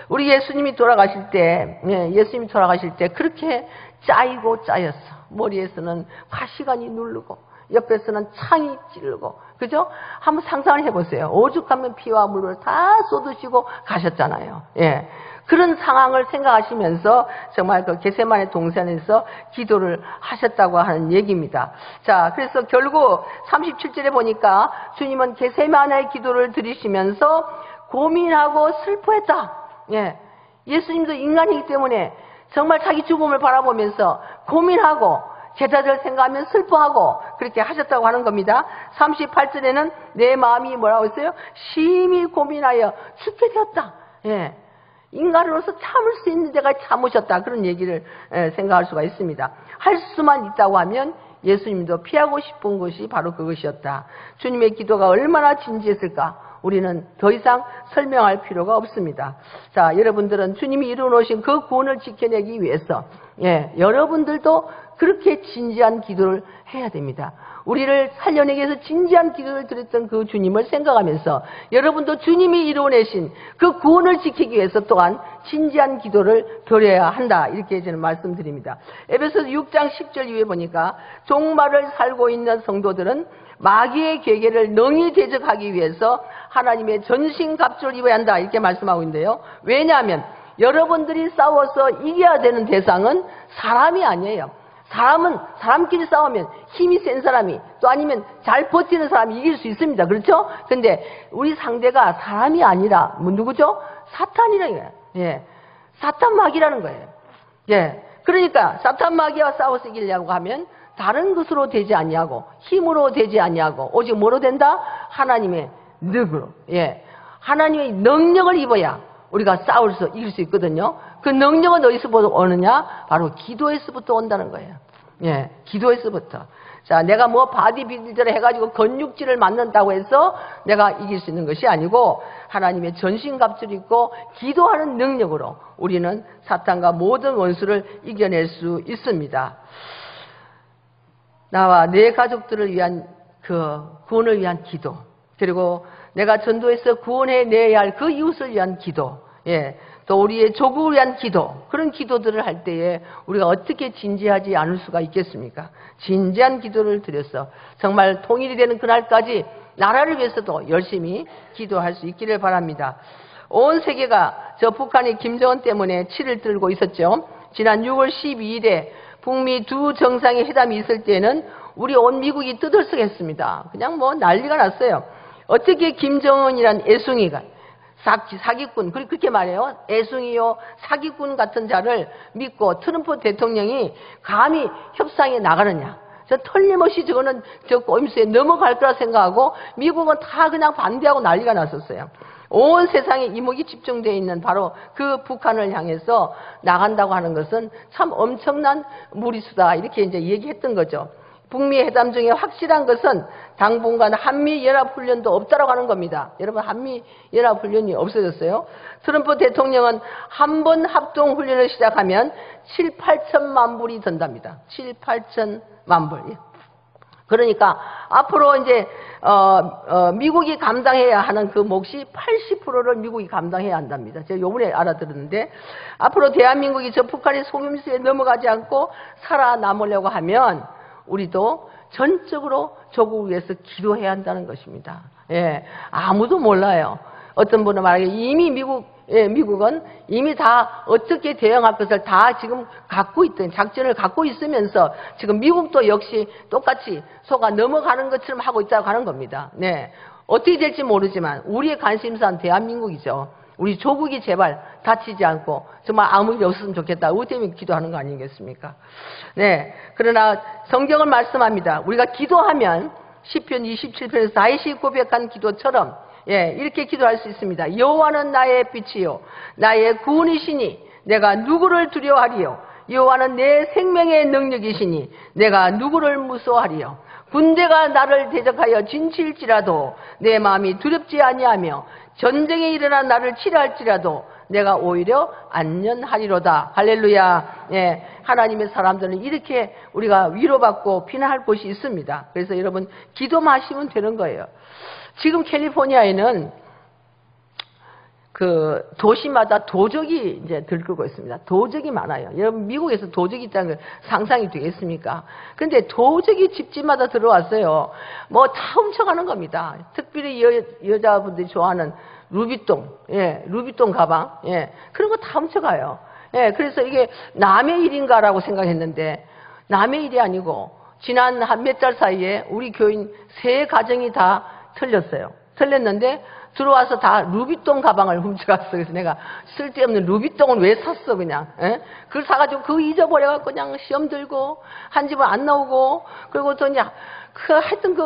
우리 예수님이 돌아가실 때 그렇게 짜이고 짜였어. 머리에서는 화시간이 누르고 옆에서는 창이 찌르고 그죠? 한번 상상을 해보세요. 오죽하면 피와 물을 다 쏟으시고 가셨잖아요. 그런 상황을 생각하시면서 정말 그 겟세마네 동산에서 기도를 하셨다고 하는 얘기입니다. 자, 그래서 결국 37절에 보니까 주님은 겟세마네 기도를 드리시면서 고민하고 슬퍼했다. 예수님도 인간이기 때문에 정말 자기 죽음을 바라보면서 고민하고 제자들 생각하면 슬퍼하고 그렇게 하셨다고 하는 겁니다. 38절에는 내 마음이 뭐라고 했어요? 심히 고민하여 죽게 되었다. 인간으로서 참을 수 있는 데가 참으셨다. 그런 얘기를 생각할 수가 있습니다. 할 수만 있다고 하면 예수님도 피하고 싶은 것이 바로 그것이었다. 주님의 기도가 얼마나 진지했을까? 우리는 더 이상 설명할 필요가 없습니다. 자, 여러분들은 주님이 이루어놓으신 그 구원을 지켜내기 위해서 여러분들도 그렇게 진지한 기도를 해야 됩니다. 우리를 살려내기 위해서 진지한 기도를 드렸던 그 주님을 생각하면서 여러분도 주님이 이루어내신 그 구원을 지키기 위해서 또한 진지한 기도를 드려야 한다. 이렇게 저는 말씀드립니다. 에베소서 6장 10절 이후에 보니까 종말을 살고 있는 성도들은 마귀의 계계를 능히 대적하기 위해서 하나님의 전신갑주를 입어야 한다. 이렇게 말씀하고 있는데요. 왜냐하면 여러분들이 싸워서 이겨야 되는 대상은 사람이 아니에요. 사람끼리 싸우면 힘이 센 사람이 또 아니면 잘 버티는 사람이 이길 수 있습니다. 그렇죠? 근데 우리 상대가 사람이 아니라 누구죠? 사탄이라는 거예요. 예. 사탄 마귀라는 거예요. 예. 그러니까 사탄 마귀와 싸워서 이기려고 하면 다른 것으로 되지 아니하고 힘으로 되지 아니하고 오직 뭐로 된다? 하나님의 능으로. 예. 하나님의 능력을 입어야 우리가 싸울서 이길 수 있거든요. 그 능력은 어디서부터 오느냐? 바로 기도에서부터 온다는 거예요. 예, 기도에서부터. 자, 내가 뭐 바디빌더를 해가지고 근육질을 만든다고 해서 내가 이길 수 있는 것이 아니고 하나님의 전신갑주를 입고 기도하는 능력으로 우리는 사탄과 모든 원수를 이겨낼 수 있습니다. 나와 내 가족들을 위한 그 구원을 위한 기도, 그리고 내가 전도해서 구원해내야 할 그 이웃을 위한 기도, 예, 또 우리의 조국을 위한 기도, 그런 기도들을 할 때에 우리가 어떻게 진지하지 않을 수가 있겠습니까? 진지한 기도를 드려서 정말 통일이 되는 그날까지 나라를 위해서도 열심히 기도할 수 있기를 바랍니다. 온 세계가 저 북한의 김정은 때문에 치를 들고 있었죠. 지난 6월 12일에 북미 두 정상의 회담이 있을 때는 우리 온 미국이 떠들썩했습니다. 그냥 뭐 난리가 났어요. 어떻게 김정은이란 애송이가 사기꾼, 그렇게 말해요. 애송이요, 사기꾼 같은 자를 믿고 트럼프 대통령이 감히 협상에 나가느냐. 저 틀림없이 저거는 저 꼼수에 넘어갈 거라 생각하고 미국은 다 그냥 반대하고 난리가 났었어요. 온 세상에 이목이 집중되어 있는 바로 그 북한을 향해서 나간다고 하는 것은 참 엄청난 무리수다. 이렇게 이제 얘기했던 거죠. 북미 회담 중에 확실한 것은 당분간 한미연합훈련도 없다라고 하는 겁니다. 여러분, 한미연합훈련이 없어졌어요. 트럼프 대통령은 한 번 합동훈련을 시작하면 7, 8천만 불이 든답니다. 7, 8천만 불. 그러니까 앞으로 이제 미국이 감당해야 하는 그 몫이 80%를 미국이 감당해야 한답니다. 제가 요번에 알아들었는데 앞으로 대한민국이 저 북한의 속임수에 넘어가지 않고 살아남으려고 하면 우리도 전적으로 조국을 위해서 기도해야 한다는 것입니다. 예, 아무도 몰라요. 어떤 분은 말하기에 이미 미국은 이미 다 어떻게 대응할 것을 다 지금 갖고 있던 작전을 갖고 있으면서 지금 미국도 역시 똑같이 속아 넘어가는 것처럼 하고 있다고 하는 겁니다. 네, 어떻게 될지 모르지만 우리의 관심사는 대한민국이죠. 우리 조국이 제발 다치지 않고 정말 아무 일 없었으면 좋겠다. 그것 때문에 기도하는 거 아니겠습니까? 네. 그러나 성경은 말씀합니다. 우리가 기도하면 시편 27편에서 다윗이 고백한 기도처럼 예, 이렇게 기도할 수 있습니다. 여호와는 나의 빛이요 나의 구원이시니 내가 누구를 두려워하리요. 여호와는 내 생명의 능력이시니 내가 누구를 무서워하리요. 군대가 나를 대적하여 진칠지라도 내 마음이 두렵지 아니하며 전쟁에 일어나 나를 치료할지라도 내가 오히려 안전하리로다. 할렐루야. 예, 하나님의 사람들은 이렇게 우리가 위로받고 피난할 곳이 있습니다. 그래서 여러분 기도만 하시면 되는 거예요. 지금 캘리포니아에는 그 도시마다 도적이 이제 들끓고 있습니다. 도적이 많아요. 여러분 미국에서 도적이 있다는 걸 상상이 되겠습니까? 근데 도적이 집집마다 들어왔어요. 뭐 다 훔쳐가는 겁니다. 특별히 여자분들이 좋아하는 루비통, 예, 루비통 가방, 예, 그런 거 다 훔쳐가요. 예, 그래서 이게 남의 일인가라고 생각했는데 남의 일이 아니고 지난 한 몇 달 사이에 우리 교인 3가정이 다 틀렸는데 들어와서 다 루비통 가방을 훔쳐갔어. 그래서 내가 쓸데없는 루비통을 왜 샀어, 그냥. 예? 그걸 사가지고 그거 잊어버려갖고 그냥 시험 들고, 한 집은 안 나오고, 그리고 또 이제, 하여튼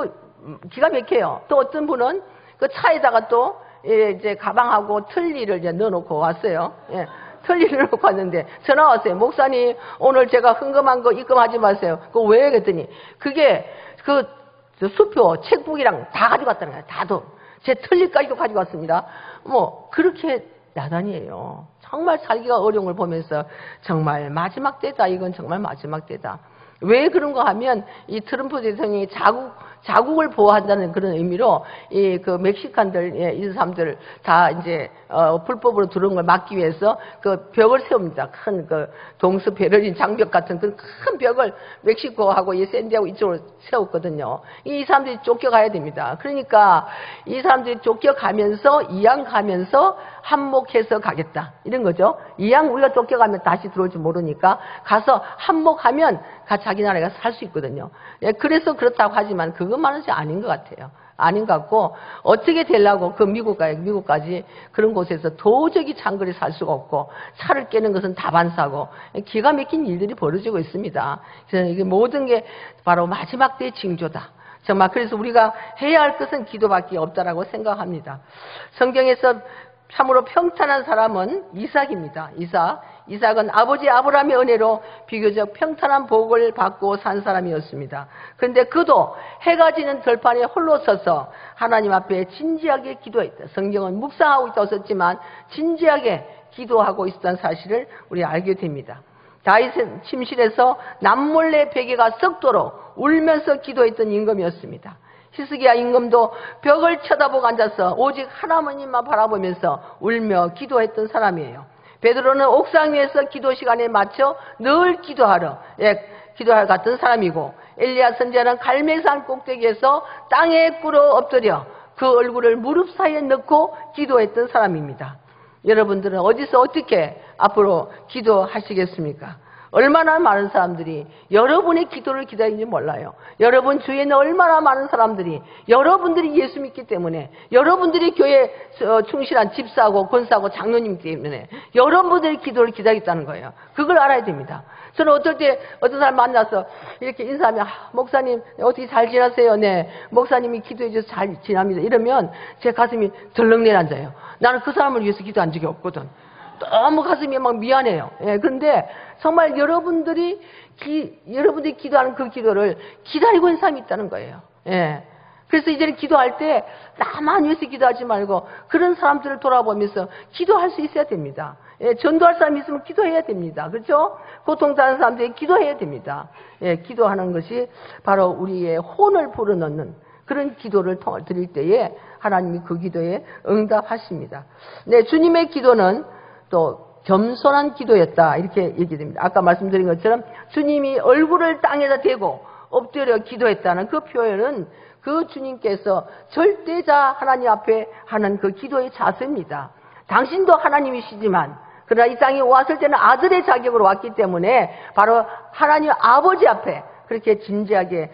기가 막혀요. 또 어떤 분은 그 차에다가 또, 예, 이제 가방하고 틀니를 이제 넣어놓고 왔어요. 예. 틀니를 넣어놓고 왔는데 전화 왔어요. 목사님, 오늘 제가 흥금한 거 입금하지 마세요. 그거 왜? 그랬더니, 그게 수표, 책북이랑 다 가지고 왔다는 거예요. 다도. 제 틀니까지도 가지고 왔습니다. 뭐 그렇게 야단이에요. 정말 살기가 어려운 걸 보면서 정말 마지막 때다. 이건 정말 마지막 때다. 왜 그런가 하면 이 트럼프 대통령이 자국을 보호한다는 그런 의미로 그 멕시칸들, 이 사람들 다 이제 불법으로 들어온 걸 막기 위해서 그 벽을 세웁니다. 큰 그 동서 베를린 장벽 같은 그 큰 벽을 멕시코하고 이 샌디하고 이쪽으로 세웠거든요. 이 사람들이 쫓겨가야 됩니다. 그러니까 이 사람들이 쫓겨가면서 이양가면서 한몫해서 가겠다 이런 거죠. 이양 우리가 쫓겨가면 다시 들어올지 모르니까 가서 한몫하면 자기 나라가 살 수 있거든요. 그래서 그렇다고 하지만 그것만은 아닌 것 같아요. 아닌 것 같고 어떻게 되려고 그 미국까지 그런 곳에서 도저히 장거리 살 수가 없고 차를 깨는 것은 다반사고 기가 막힌 일들이 벌어지고 있습니다. 그래서 이게 모든 게 바로 마지막 때의 징조다. 정말 그래서 우리가 해야 할 것은 기도밖에 없다라고 생각합니다. 성경에서 참으로 평탄한 사람은 이삭입니다. 이삭은 아버지 아브라함의 은혜로 비교적 평탄한 복을 받고 산 사람이었습니다. 그런데 그도 해가 지는 들판에 홀로 서서 하나님 앞에 진지하게 기도했다. 성경은 묵상하고 있다고 썼지만 진지하게 기도하고 있었다는 사실을 우리 알게 됩니다. 다윗은 침실에서 남몰래 베개가 썩도록 울면서 기도했던 임금이었습니다. 히스기야 임금도 벽을 쳐다보고 앉아서 오직 하나님만 바라보면서 울며 기도했던 사람이에요. 베드로는 옥상 위에서 기도 시간에 맞춰 늘 기도할 같은 사람이고 엘리야 선지자는 갈멜산 꼭대기에서 땅에 꿇어 엎드려 그 얼굴을 무릎 사이에 넣고 기도했던 사람입니다. 여러분들은 어디서 어떻게 앞으로 기도하시겠습니까? 얼마나 많은 사람들이 여러분의 기도를 기다리는지 몰라요. 여러분 주위에는 얼마나 많은 사람들이 여러분들이 예수 믿기 때문에 여러분들이 교회에 충실한 집사하고 권사하고 장로님 때문에 여러분들의 기도를 기다리겠다는 거예요. 그걸 알아야 됩니다. 저는 어떨 때 어떤 사람 만나서 이렇게 인사하면 목사님 어떻게 잘 지나세요? 네. 목사님이 기도해 주셔서 잘 지납니다. 이러면 제 가슴이 덜렁 내려앉아요. 나는 그 사람을 위해서 기도한 적이 없거든. 너무 가슴이 막 미안해요. 그런데 정말 여러분들이 기도하는 그 기도를 기다리고 있는 사람이 있다는 거예요. 그래서 이제는 기도할 때 나만 위해서 기도하지 말고 그런 사람들을 돌아보면서 기도할 수 있어야 됩니다. 전도할 사람이 있으면 기도해야 됩니다. 그렇죠? 고통당하는 사람들이 기도해야 됩니다. 기도하는 것이 바로 우리의 혼을 불어넣는 그런 기도를 드릴 때에 하나님이 그 기도에 응답하십니다. 네, 주님의 기도는 또 겸손한 기도였다 이렇게 얘기됩니다. 아까 말씀드린 것처럼 주님이 얼굴을 땅에다 대고 엎드려 기도했다는 그 표현은 그 주님께서 절대자 하나님 앞에 하는 그 기도의 자세입니다. 당신도 하나님이시지만 그러나 이 땅에 왔을 때는 아들의 자격으로 왔기 때문에 바로 하나님 아버지 앞에 그렇게 진지하게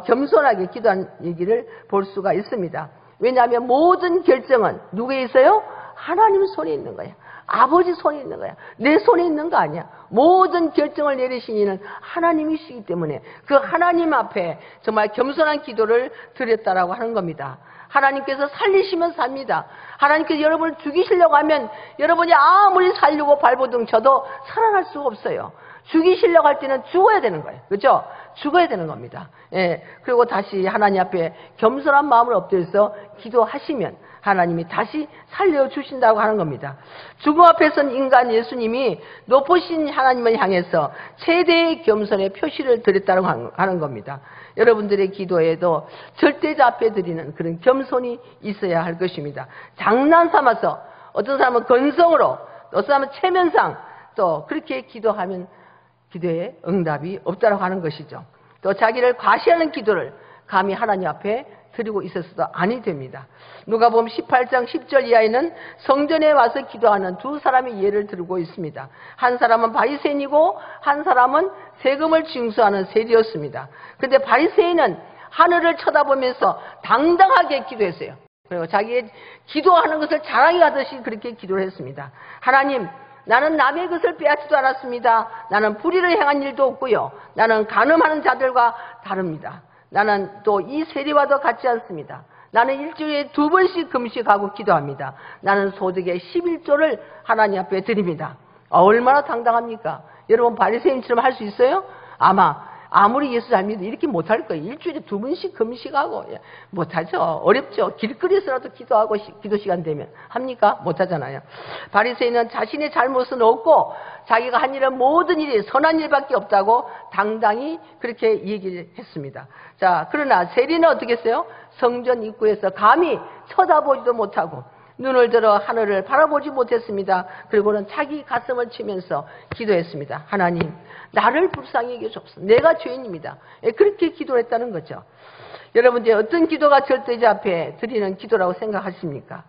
겸손하게 기도한 얘기를 볼 수가 있습니다. 왜냐하면 모든 결정은 누구에 있어요? 하나님 손에 있는 거예요. 아버지 손에 있는 거야. 내 손에 있는 거 아니야. 모든 결정을 내리신 이는 하나님이시기 때문에 그 하나님 앞에 정말 겸손한 기도를 드렸다라고 하는 겁니다. 하나님께서 살리시면 삽니다. 하나님께서 여러분을 죽이시려고 하면 여러분이 아무리 살려고 발버둥 쳐도 살아날 수가 없어요. 죽이시려고 할 때는 죽어야 되는 거예요. 그렇죠? 죽어야 되는 겁니다. 그리고 다시 하나님 앞에 겸손한 마음을 엎드려서 기도하시면 하나님이 다시 살려주신다고 하는 겁니다. 죽음 앞에 선 인간 예수님이 높으신 하나님을 향해서 최대의 겸손의 표시를 드렸다고 하는 겁니다. 여러분들의 기도에도 절대자 앞에 드리는 그런 겸손이 있어야 할 것입니다. 장난 삼아서 어떤 사람은 건성으로 어떤 사람은 체면상 또 그렇게 기도하면 기도에 응답이 없다고 하는 것이죠. 또 자기를 과시하는 기도를 감히 하나님 앞에 드리고 있어서도 아니 됩니다. 누가복음 18장 10절 이하에는 성전에 와서 기도하는 두 사람의 예를 들고 있습니다. 한 사람은 바리새인이고 한 사람은 세금을 징수하는 세리였습니다. 그런데 바리새인은 하늘을 쳐다보면서 당당하게 기도했어요. 그리고 자기의 기도하는 것을 자랑이 하듯이 그렇게 기도를 했습니다. 하나님, 나는 남의 것을 빼앗지도 않았습니다. 나는 불의를 행한 일도 없고요. 나는 간음하는 자들과 다릅니다. 나는 또 이 세리와도 같지 않습니다. 나는 일주일에 2번씩 금식하고 기도합니다. 나는 소득의 11조를 하나님 앞에 드립니다. 얼마나 당당합니까? 여러분 바리새인처럼 할 수 있어요? 아마 아무리 예수 잘 믿어도 이렇게 못할 거예요. 일주일에 2번씩 금식하고. 예, 못하죠. 어렵죠. 길거리에서라도 기도하고 기도 시간 되면 합니까? 못하잖아요. 바리새인은 자신의 잘못은 없고 자기가 한 일은 모든 일이 선한 일밖에 없다고 당당히 그렇게 얘기를 했습니다. 자, 그러나 세리는 어떻게 했어요? 성전 입구에서 감히 쳐다보지도 못하고 눈을 들어 하늘을 바라보지 못했습니다. 그리고는 자기 가슴을 치면서 기도했습니다. 하나님, 나를 불쌍히 여겨주옵소서. 내가 죄인입니다. 그렇게 기도했다는 거죠. 여러분, 이제 어떤 기도가 절대자 앞에 드리는 기도라고 생각하십니까?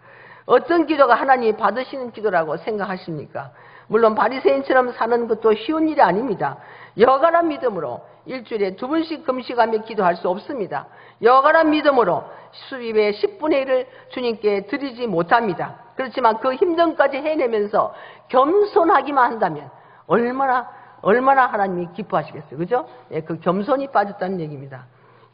어떤 기도가 하나님이 받으시는 기도라고 생각하십니까? 물론 바리새인처럼 사는 것도 쉬운 일이 아닙니다. 여간한 믿음으로 일주일에 2번씩 금식하며 기도할 수 없습니다. 여간한 믿음으로 수입의 10분의 1을 주님께 드리지 못합니다. 그렇지만 그 힘든까지 해내면서 겸손하기만 한다면 얼마나 하나님이 기뻐하시겠어요. 그죠? 예, 그 겸손이 빠졌다는 얘기입니다.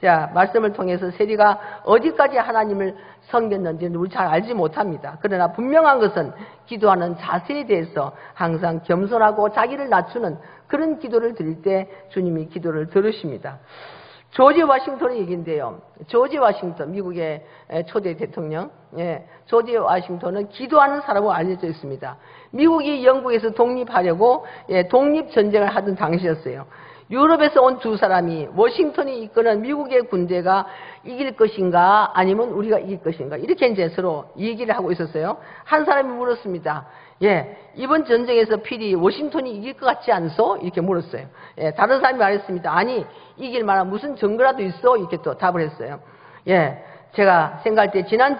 자, 말씀을 통해서 세리가 어디까지 하나님을 섬겼는지는 우리 잘 알지 못합니다. 그러나 분명한 것은 기도하는 자세에 대해서 항상 겸손하고 자기를 낮추는 그런 기도를 드릴 때 주님이 기도를 들으십니다. 조지 워싱턴의 얘기인데요. 조지 워싱턴, 미국의 초대 대통령. 예, 조지 워싱턴은 기도하는 사람으로 알려져 있습니다. 미국이 영국에서 독립하려고 독립전쟁을 하던 당시였어요. 유럽에서 온 2사람이 워싱턴이 이끄는 미국의 군대가 이길 것인가 아니면 우리가 이길 것인가 이렇게 이제 서로 얘기를 하고 있었어요. 한 사람이 물었습니다. 예, 이번 전쟁에서 필히 워싱턴이 이길 것 같지 않소? 이렇게 물었어요. 예, 다른 사람이 말했습니다. 아니, 이길 만한 무슨 증거라도 있어? 이렇게 또 답을 했어요. 예, 제가 생각할 때 지난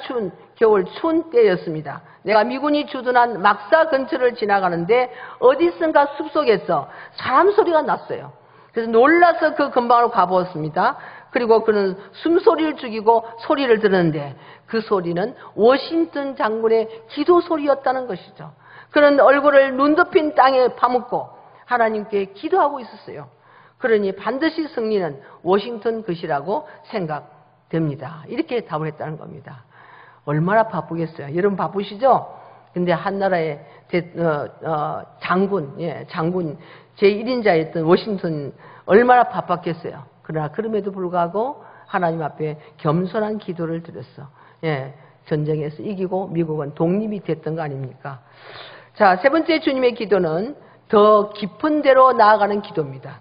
겨울 추운 때였습니다. 내가 미군이 주둔한 막사 근처를 지나가는데 어디선가 숲속에서 사람 소리가 났어요. 그래서 놀라서 그 근방으로 가보았습니다. 그리고 그는 숨소리를 죽이고 소리를 들었는데 그 소리는 워싱턴 장군의 기도 소리였다는 것이죠. 그는 얼굴을 눈 덮인 땅에 파묻고 하나님께 기도하고 있었어요. 그러니 반드시 승리는 워싱턴 것이라고 생각됩니다. 이렇게 답을 했다는 겁니다. 얼마나 바쁘겠어요. 여러분 바쁘시죠? 근데 한나라의 장군 제1인자였던 워싱턴 얼마나 바빴겠어요. 그러나 그럼에도 불구하고 하나님 앞에 겸손한 기도를 드렸어. 예, 전쟁에서 이기고 미국은 독립이 됐던 거 아닙니까? 자, 세 번째 주님의 기도는 더 깊은 데로 나아가는 기도입니다.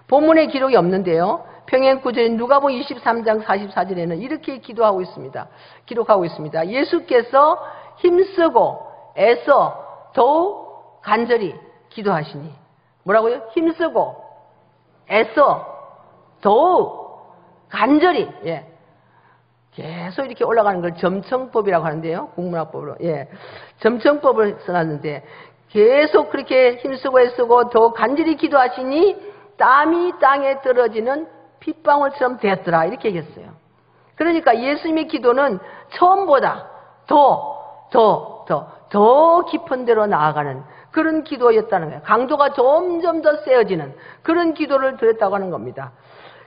본문에 기록이 없는데요. 평행구절인 누가복음 23장 44절에는 이렇게 기록하고 있습니다. 예수께서 힘쓰고 애써 더욱 간절히 기도하시니. 뭐라고요? 힘쓰고 애써 더욱 간절히. 예. 계속 이렇게 올라가는 걸 점청법이라고 하는데요. 국문학법으로. 예. 점청법을 써놨는데 계속 그렇게 힘쓰고 애쓰고 더욱 간절히 기도하시니 땀이 땅에 떨어지는 핏방울처럼 되었더라. 이렇게 얘기했어요. 그러니까 예수님의 기도는 처음보다 더 깊은 데로 나아가는 그런 기도였다는 거예요. 강도가 점점 더 세어지는 그런 기도를 드렸다고 하는 겁니다.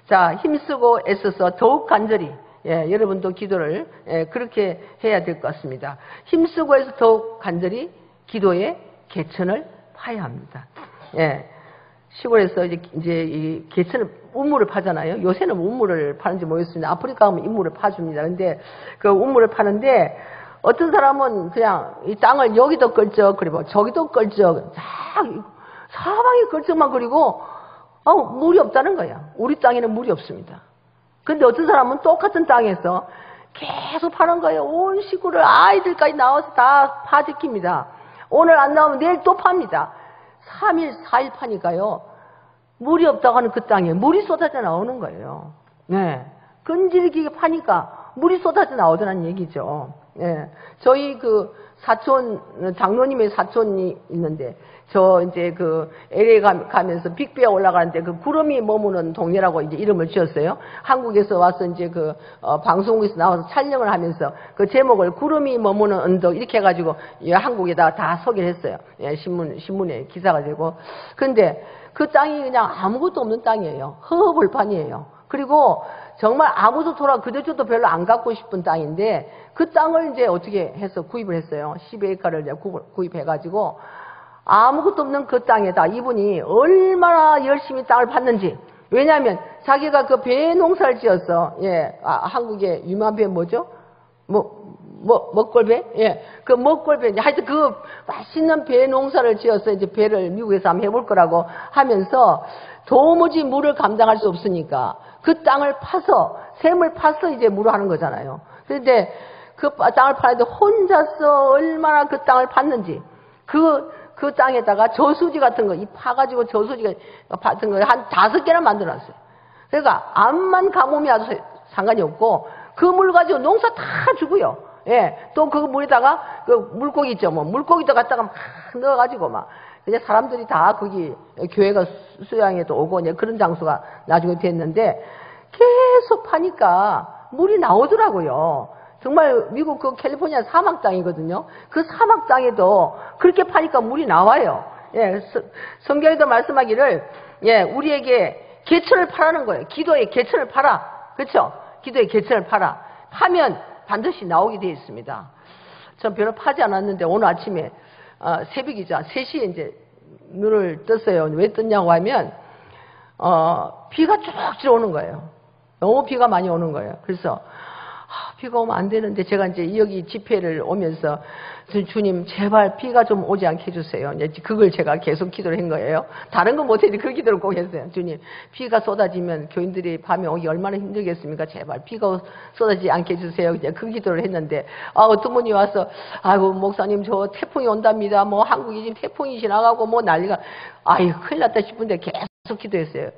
자, 힘쓰고 애써서 더욱 간절히, 예, 여러분도 기도를 그렇게 해야 될 것 같습니다. 힘쓰고 해서 더욱 간절히 기도의 개천을 파야 합니다. 예. 시골에서 이제 이 개천을 우물을 파잖아요. 요새는 우물을 파는지 모르겠습니다. 아프리카 가면 인물을 파줍니다. 근데 그 우물을 파는데 어떤 사람은 그냥 이 땅을 여기도 걸쩍 그리고 저기도 걸쩍 사방에 걸쩍만 그리고 물이 없다는 거예요. 우리 땅에는 물이 없습니다. 근데 어떤 사람은 똑같은 땅에서 계속 파는 거예요. 온 시골을 아이들까지 나와서 다 파지킵니다. 오늘 안 나오면 내일 또 팝니다. 3일, 4일 파니까요. 물이 없다고 하는 그 땅에 물이 쏟아져 나오는 거예요. 네. 끈질기게 파니까 물이 쏟아져 나오더라는 얘기죠. 예. 저희 그 사촌, 장로님의 사촌이 있는데, 이제 그 LA 가면서 빅베어 올라가는데 그 구름이 머무는 동네라고 이제 이름을 지었어요. 한국에서 와서 이제 방송국에서 나와서 촬영을 하면서 그 제목을 구름이 머무는 언덕 이렇게 해가지고 한국에다가 다 소개를 했어요. 예, 신문에 기사가 되고. 근데 그 땅이 그냥 아무것도 없는 땅이에요. 허허벌판이에요. 그리고 정말 아무도 그대저도 별로 안 갖고 싶은 땅인데 그 땅을 이제 어떻게 해서 구입을 했어요. 10에이커를 이제 구입해가지고 아무것도 없는 그 땅에다 이분이 얼마나 열심히 땅을 팠는지 왜냐하면 자기가 그 배 농사를 지었어. 예, 한국의 유명한 배 뭐죠? 먹골배? 예, 그 먹골배. 하여튼 그 맛있는 배 농사를 지어서 이제 배를 미국에서 한번 해볼 거라고 하면서 도무지 물을 감당할 수 없으니까 그 땅을 파서, 샘을 파서 이제 물을 하는 거잖아요. 그런데 그 땅을 파는데 혼자서 얼마나 그 땅을 팠는지, 그 땅에다가 저수지 같은 거, 이 파가지고 저수지 같은 거 한 5개나 만들어놨어요. 그러니까 암만 가뭄이 와도 상관이 없고 그 물 가지고 농사 다 주고요. 예, 또 그 물에다가 그 물고기 있죠, 뭐 물고기도 갖다가 막 넣어가지고 막 이제 사람들이 다 거기 교회가 수양에도 오고 이제 그런 장소가 나중에 됐는데 계속 파니까 물이 나오더라고요. 정말 미국 그 캘리포니아 사막 땅이거든요. 그 사막 땅에도 그렇게 파니까 물이 나와요. 예, 성경에도 말씀하기를 예, 우리에게 개천을 파라는 거예요. 기도의 개천을 파라. 그렇죠? 기도의 개천을 파라. 파면 반드시 나오게 되어 있습니다. 전 별로 파지 않았는데 오늘 아침에 새벽이죠. 3시에 이제 눈을 떴어요. 왜 떴냐고 하면 비가 쭉쭉 오는 거예요. 너무 비가 많이 오는 거예요. 그래서 비가 오면 안 되는데 제가 이제 여기 집회를 오면서 주님 제발 비가 좀 오지 않게 해주세요. 이제 그걸 제가 계속 기도를 한 거예요. 다른 건 못해도 그 기도를 꼭 했어요. 주님 비가 쏟아지면 교인들이 밤에 오기 얼마나 힘들겠습니까? 제발 비가 쏟아지지 않게 해주세요. 이제 그 기도를 했는데 어떤 분이 와서 아이고 목사님 저 태풍이 온답니다. 뭐 한국이 지금 태풍이 지나가고 뭐 난리가 아유 큰일 났다 싶은데 계속 기도했어요.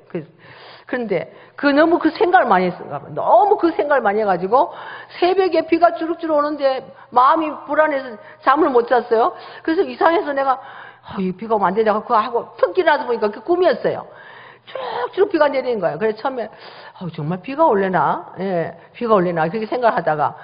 그런데 너무 그 생각을 많이 했었나 봐요. 너무 그 생각을 많이 해가지고 새벽에 비가 주룩주룩 오는데 마음이 불안해서 잠을 못 잤어요. 그래서 이상해서 내가 이 비가 오면 안 되냐 하고 툭 일어나서 보니까 그 꿈이었어요. 쭉쭉 비가 내리는 거예요. 그래서 처음에 정말 비가 올래나? 예, 비가 올래나? 그렇게 생각을 하다가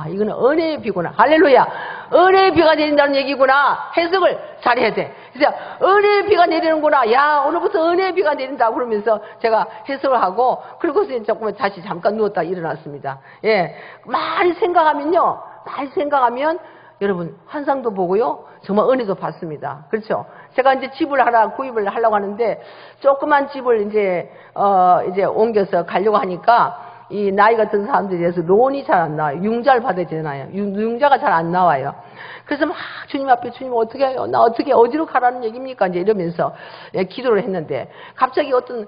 이거는 은혜의 비구나. 할렐루야! 은혜의 비가 내린다는 얘기구나. 해석을 잘해야 돼. 그래서 은혜의 비가 내리는구나. 야, 오늘부터 은혜의 비가 내린다. 그러면서 제가 해석을 하고 그리고서 조금 다시 잠깐 누웠다 일어났습니다. 예, 많이 생각하면요. 많이 생각하면 여러분 환상도 보고요. 정말 은혜도 받습니다. 그렇죠? 제가 이제 집을 하나 구입을 하려고 하는데 조그만 집을 이제 옮겨서 가려고 하니까 이 나이가 든 사람들에 대해서 론이 잘 안 나와요. 융자를 받아야 되나요? 융자가 잘 안 나와요. 그래서 막 주님 앞에 주님 어떻게 해요? 나 어떻게 어디로 가라는 얘기입니까? 이제 이러면서 기도를 했는데 갑자기 어떤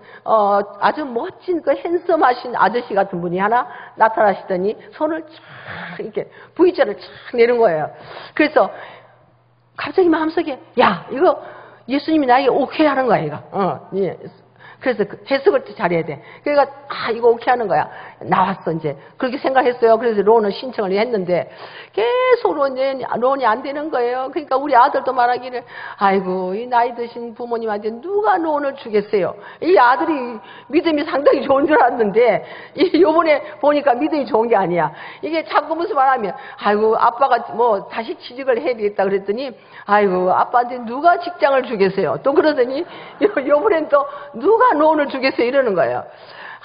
아주 멋진 그 핸섬하신 아저씨 같은 분이 하나 나타나시더니 손을 쫙 이렇게 V자를 쫙 내는 거예요. 그래서 갑자기 마음속에 야 이거 예수님이 나에게 오케이 하는 거야 이거. 예. 그래서 해석을 잘해야 돼. 그러니까 이거 오케이 하는 거야. 나왔어 이제. 그렇게 생각했어요. 그래서 론을 신청을 했는데 계속 론이 안 되는 거예요. 그러니까 우리 아들도 말하기를 아이고 이 나이 드신 부모님한테 누가 론을 주겠어요. 이 아들이 믿음이 상당히 좋은 줄 알았는데 요번에 보니까 믿음이 좋은 게 아니야. 이게 자꾸 무슨 말하면 아이고 아빠가 뭐 다시 취직을 해야 되겠다 그랬더니 아이고 아빠한테 누가 직장을 주겠어요. 또 그러더니 요번엔 또 누가 론을 주겠어요 이러는 거예요.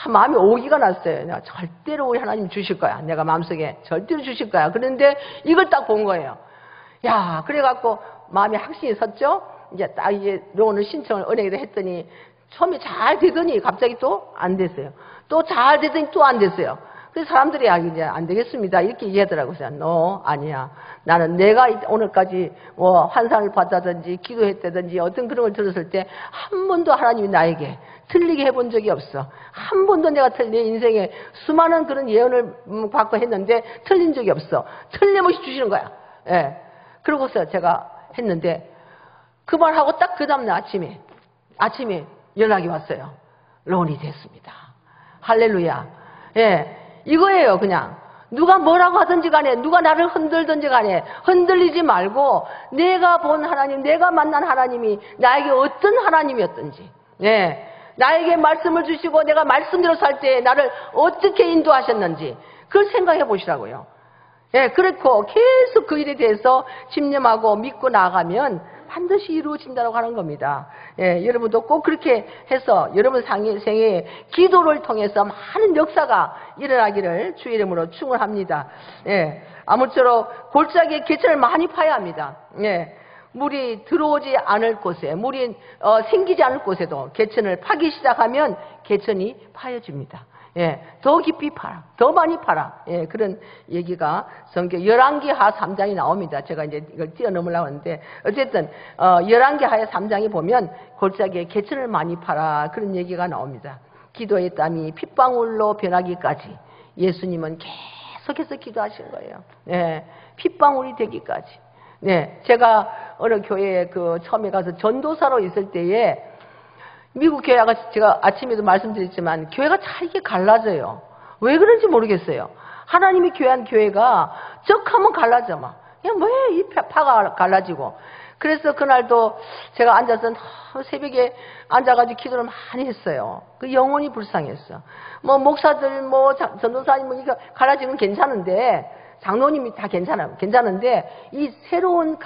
마음이 오기가 났어요. 내가 절대로 우리 하나님 주실 거야. 내가 마음속에 절대로 주실 거야. 그런데 이걸 딱 본 거예요. 야, 그래갖고 마음에 확신이 섰죠. 이제 딱 이제 론을 신청을 은행에다 했더니 처음에 잘 되더니 갑자기 또 안 됐어요. 또 잘 되더니 또 안 됐어요. 그래서 사람들이 이제 안 되겠습니다. 이렇게 얘기하더라고요. 너 아니야. 나는 내가 오늘까지 뭐 환상을 봤다든지 기도했다든지 어떤 그런 걸 들었을 때 한 번도 하나님이 나에게 틀리게 해본 적이 없어. 한 번도 내가 내 인생에 수많은 그런 예언을 받고 했는데 틀린 적이 없어. 틀림없이 주시는 거야. 예. 그러고서 제가 했는데 그 말하고 딱 그 다음날 아침에 연락이 왔어요. 론이 됐습니다. 할렐루야. 예. 이거예요, 그냥. 누가 뭐라고 하든지 간에, 누가 나를 흔들든지 간에, 흔들리지 말고, 내가 본 하나님, 내가 만난 하나님이 나에게 어떤 하나님이었든지, 예. 나에게 말씀을 주시고, 내가 말씀대로 살 때 나를 어떻게 인도하셨는지, 그걸 생각해 보시라고요. 예, 그렇고, 계속 그 일에 대해서 집념하고 믿고 나가면, 반드시 이루어진다고 하는 겁니다. 예, 여러분도 꼭 그렇게 해서 여러분 생애에 기도를 통해서 많은 역사가 일어나기를 주의 이름으로 축원합니다. 예, 아무쪼록 골짜기에 개천을 많이 파야 합니다. 예, 물이 들어오지 않을 곳에, 물이 생기지 않을 곳에도 개천을 파기 시작하면 개천이 파여집니다. 예, 더 깊이 파라, 더 많이 파라. 예, 그런 얘기가 성경 열왕기하 3장이 나옵니다. 제가 이제 이걸 뛰어넘으려고 하는데, 어쨌든 열왕기하 3장에 보면 골짜기에 개천을 많이 파라, 그런 얘기가 나옵니다. 기도의 땀이 핏방울로 변하기까지 예수님은 계속해서 기도하신 거예요. 예, 핏방울이 되기까지. 네, 제가 어느 교회에 처음에 가서 전도사로 있을 때에 미국 교회가 제가 아침에도 말씀드렸지만 교회가 잘게 갈라져요. 왜 그런지 모르겠어요. 하나님이 교회한 교회가 적하면 갈라져 막. 그냥 왜 이 파가 갈라지고. 그래서 그날도 제가 앉아서 새벽에 앉아가지고 기도를 많이 했어요. 그 영혼이 불쌍했어. 뭐 목사들 뭐 전도사님 뭐 이거 갈라지는 건 괜찮은데 장로님이 다 괜찮은데 이 새로운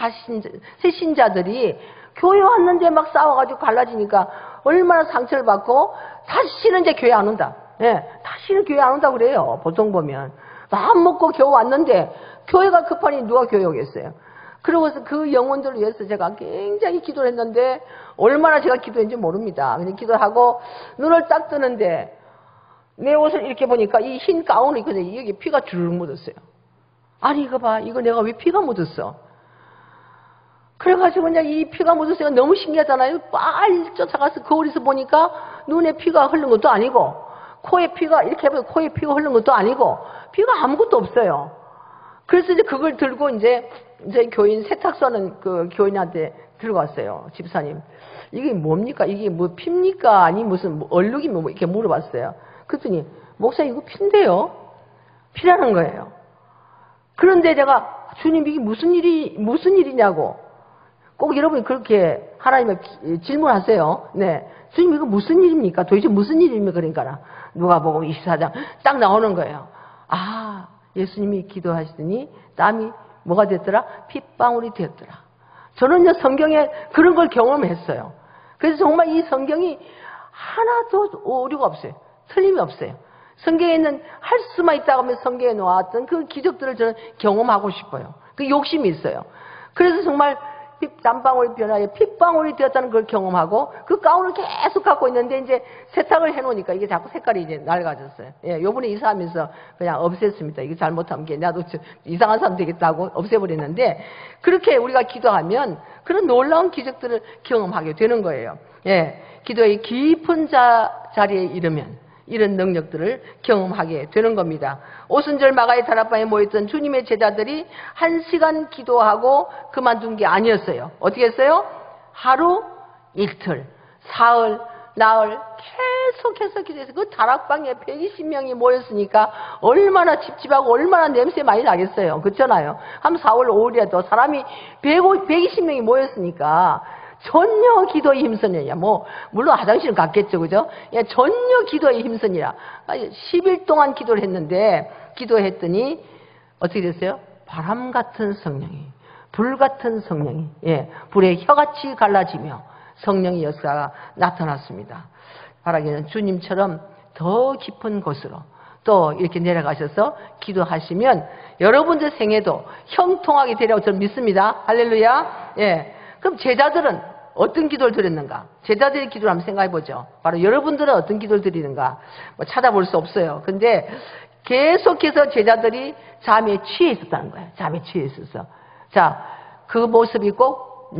새 신자들이 교회 왔는데 막 싸워가지고 갈라지니까 얼마나 상처를 받고 다시는 이제 교회 안 온다. 예, 다시는 교회 안 온다 그래요. 보통 보면 마음 먹고 겨우 왔는데 교회가 급하니 누가 교회 오겠어요. 그러고서 그 영혼들을 위해서 제가 굉장히 기도를 했는데 얼마나 제가 기도했는지 모릅니다. 그냥 기도하고 눈을 딱 뜨는데 내 옷을 이렇게 보니까 이 흰 가운을 입거든요. 여기 피가 주르륵 묻었어요. 아니 이거 봐, 이거 내가 왜 피가 묻었어? 그래가지고 그냥 이 피가 묻었으니까 너무 신기하잖아요. 빨리 쫓아가서 거울에서 보니까 눈에 피가 흐른 것도 아니고 코에 피가 이렇게 해보면 코에 피가 흐른 것도 아니고 피가 아무것도 없어요. 그래서 이제 그걸 들고 이제 교인 세탁소 하는 그 교인한테 들어갔어요. 집사님, 이게 뭡니까? 이게 뭐 피입니까? 아니 무슨 얼룩이 뭐 이렇게 물어봤어요. 그랬더니 목사님 이거 피인데요? 피라는 거예요. 그런데 제가 주님 이게 무슨 일이냐고 꼭 여러분이 그렇게 하나님을 질문하세요. 네, 주님 이거 무슨 일입니까? 도대체 무슨 일입니까? 그러니까 누가복음 24장 딱 나오는 거예요. 아, 예수님이 기도하시더니 땀이 뭐가 됐더라? 핏방울이 되었더라. 저는 성경에 그런 걸 경험했어요. 그래서 정말 이 성경이 하나도 오류가 없어요. 틀림이 없어요. 성경에 있는 할 수만 있다고 하면 성경에 놓았던 그 기적들을 저는 경험하고 싶어요. 그 욕심이 있어요. 그래서 정말 땀방울이 변하여 핏방울이 되었다는 걸 경험하고 그 가운을 계속 갖고 있는데 이제 세탁을 해놓으니까 이게 자꾸 색깔이 이제 낡아졌어요. 예, 요번에 이사하면서 그냥 없앴습니다. 이거 잘못하면 나도 이상한 사람 되겠다고 없애버렸는데 그렇게 우리가 기도하면 그런 놀라운 기적들을 경험하게 되는 거예요. 예, 기도의 깊은 자리에 이르면 이런 능력들을 경험하게 되는 겁니다. 오순절 마가의 다락방에 모였던 주님의 제자들이 1시간 기도하고 그만둔 게 아니었어요. 어떻게 했어요? 하루, 이틀, 사흘, 나흘 계속해서 기도해서 그 다락방에 120명이 모였으니까 얼마나 찝찝하고 얼마나 냄새 많이 나겠어요. 그렇잖아요. 한 4월, 5일이라도 사람이 120명이 모였으니까 전혀 기도에 힘쓰느냐. 뭐 물론 화장실은 갔겠죠. 그죠? 예, 전혀 기도에 힘쓰니라. 10일 동안 기도를 했는데 기도했더니 어떻게 됐어요? 바람 같은 성령이, 불 같은 성령이, 예, 불의 혀같이 갈라지며 성령의 역사가 나타났습니다. 바라기는 주님처럼 더 깊은 곳으로 또 이렇게 내려가셔서 기도하시면 여러분들 생애도 형통하게 되리라고 저는 믿습니다. 할렐루야. 예. 그럼 제자들은 어떤 기도를 드렸는가? 제자들의 기도를 한번 생각해 보죠. 바로 여러분들은 어떤 기도를 드리는가? 뭐 찾아볼 수 없어요. 근데 계속해서 제자들이 잠에 취해 있었다는 거예요. 잠에 취해 있었어. 자, 그 모습이 꼭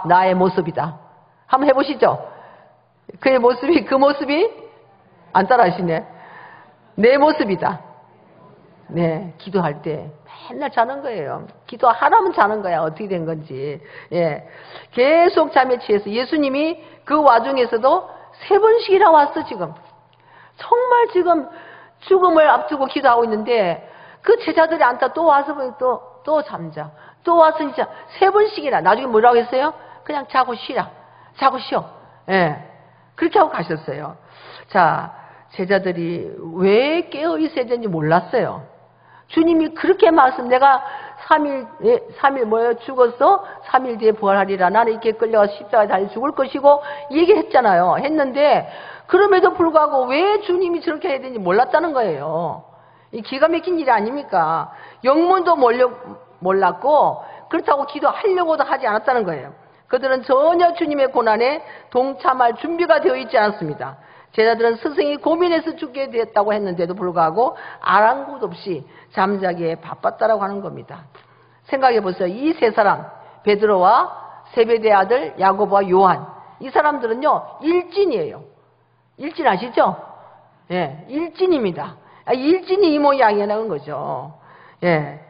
나의 모습이다. 한번 해보시죠. 그 모습이 안 따라하시네. 내 모습이다. 네, 기도할 때 맨날 자는 거예요. 기도 하나면 자는 거야. 어떻게 된 건지. 예, 계속 잠에 취해서 예수님이 그 와중에서도 3번씩이나 왔어 지금. 정말 지금 죽음을 앞두고 기도하고 있는데 그 제자들이 앉다 또 와서 보니 또 잠자. 또 와서 진짜 3번씩이나. 나중에 뭐라고 했어요? 그냥 자고 쉬라. 자고 쉬어. 예, 그렇게 하고 가셨어요. 자, 제자들이 왜 깨어 있어야 되는지 몰랐어요. 주님이 그렇게 내가 3일 뭐예요? 죽었어? 3일 뒤에 부활하리라. 나는 이렇게 끌려가서 십자가에 달려 죽을 것이고 얘기했잖아요. 했는데 그럼에도 불구하고 왜 주님이 저렇게 해야 되는지 몰랐다는 거예요. 이 기가 막힌 일이 아닙니까? 영문도 몰랐고 그렇다고 기도하려고도 하지 않았다는 거예요. 그들은 전혀 주님의 고난에 동참할 준비가 되어 있지 않았습니다. 제자들은 스승이 고민해서 죽게 되었다고 했는데도 불구하고 아랑곳 없이 잠자기에 바빴다라고 하는 겁니다. 생각해 보세요. 이 세 사람, 베드로와 세베대의 아들 야고보와 요한, 이 사람들은요 일진이에요. 일진 아시죠? 예, 일진입니다. 일진이 이 모양이라는 거죠. 예,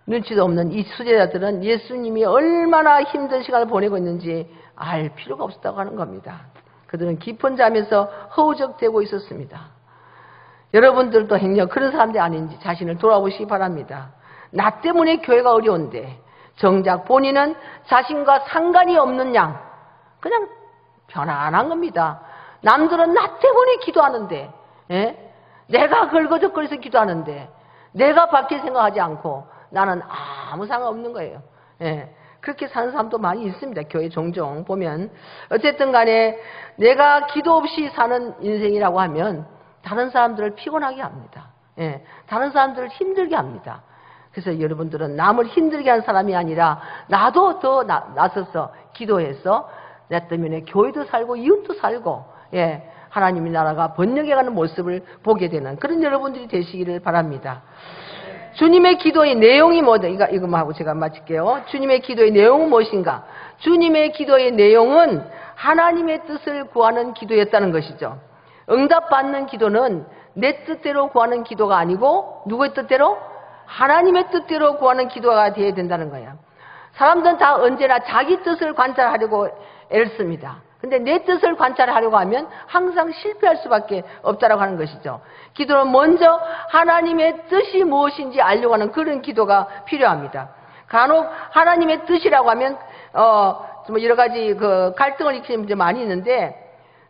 눈치도 없는 이 수제자들은 예수님이 얼마나 힘든 시간을 보내고 있는지 알 필요가 없었다고 하는 겁니다. 그들은 깊은 잠에서 허우적대고 있었습니다. 여러분들도 행여 그런 사람들이 아닌지 자신을 돌아보시기 바랍니다. 나 때문에 교회가 어려운데 정작 본인은 자신과 상관이 없는 양 그냥 편안한 겁니다. 남들은 나 때문에 기도하는데, 예? 내가 걸거적거려서 기도하는데 내가 밖에 생각하지 않고 나는 아무 상관없는 거예요. 예. 그렇게 사는 사람도 많이 있습니다. 교회 종종 보면. 어쨌든 간에 내가 기도 없이 사는 인생이라고 하면 다른 사람들을 피곤하게 합니다. 예. 다른 사람들을 힘들게 합니다. 그래서 여러분들은 남을 힘들게 한 사람이 아니라 나도 더 나서서 기도해서 내 때문에 교회도 살고 이웃도 살고, 예, 하나님의 나라가 번영해가는 모습을 보게 되는 그런 여러분들이 되시기를 바랍니다. 주님의 기도의 내용이 뭐다? 이거만 하고 제가 마칠게요. 주님의 기도의 내용은 무엇인가? 주님의 기도의 내용은 하나님의 뜻을 구하는 기도였다는 것이죠. 응답받는 기도는 내 뜻대로 구하는 기도가 아니고 누구의 뜻대로? 하나님의 뜻대로 구하는 기도가 되어야 된다는 거야. 사람들은 다 언제나 자기 뜻을 관찰하려고 애를 씁니다. 근데 내 뜻을 관찰하려고 하면 항상 실패할 수밖에 없다라고 하는 것이죠. 기도는 먼저 하나님의 뜻이 무엇인지 알려고 하는 그런 기도가 필요합니다. 간혹 하나님의 뜻이라고 하면 좀 여러 가지 그 갈등을 일으키는 문제 많이 있는데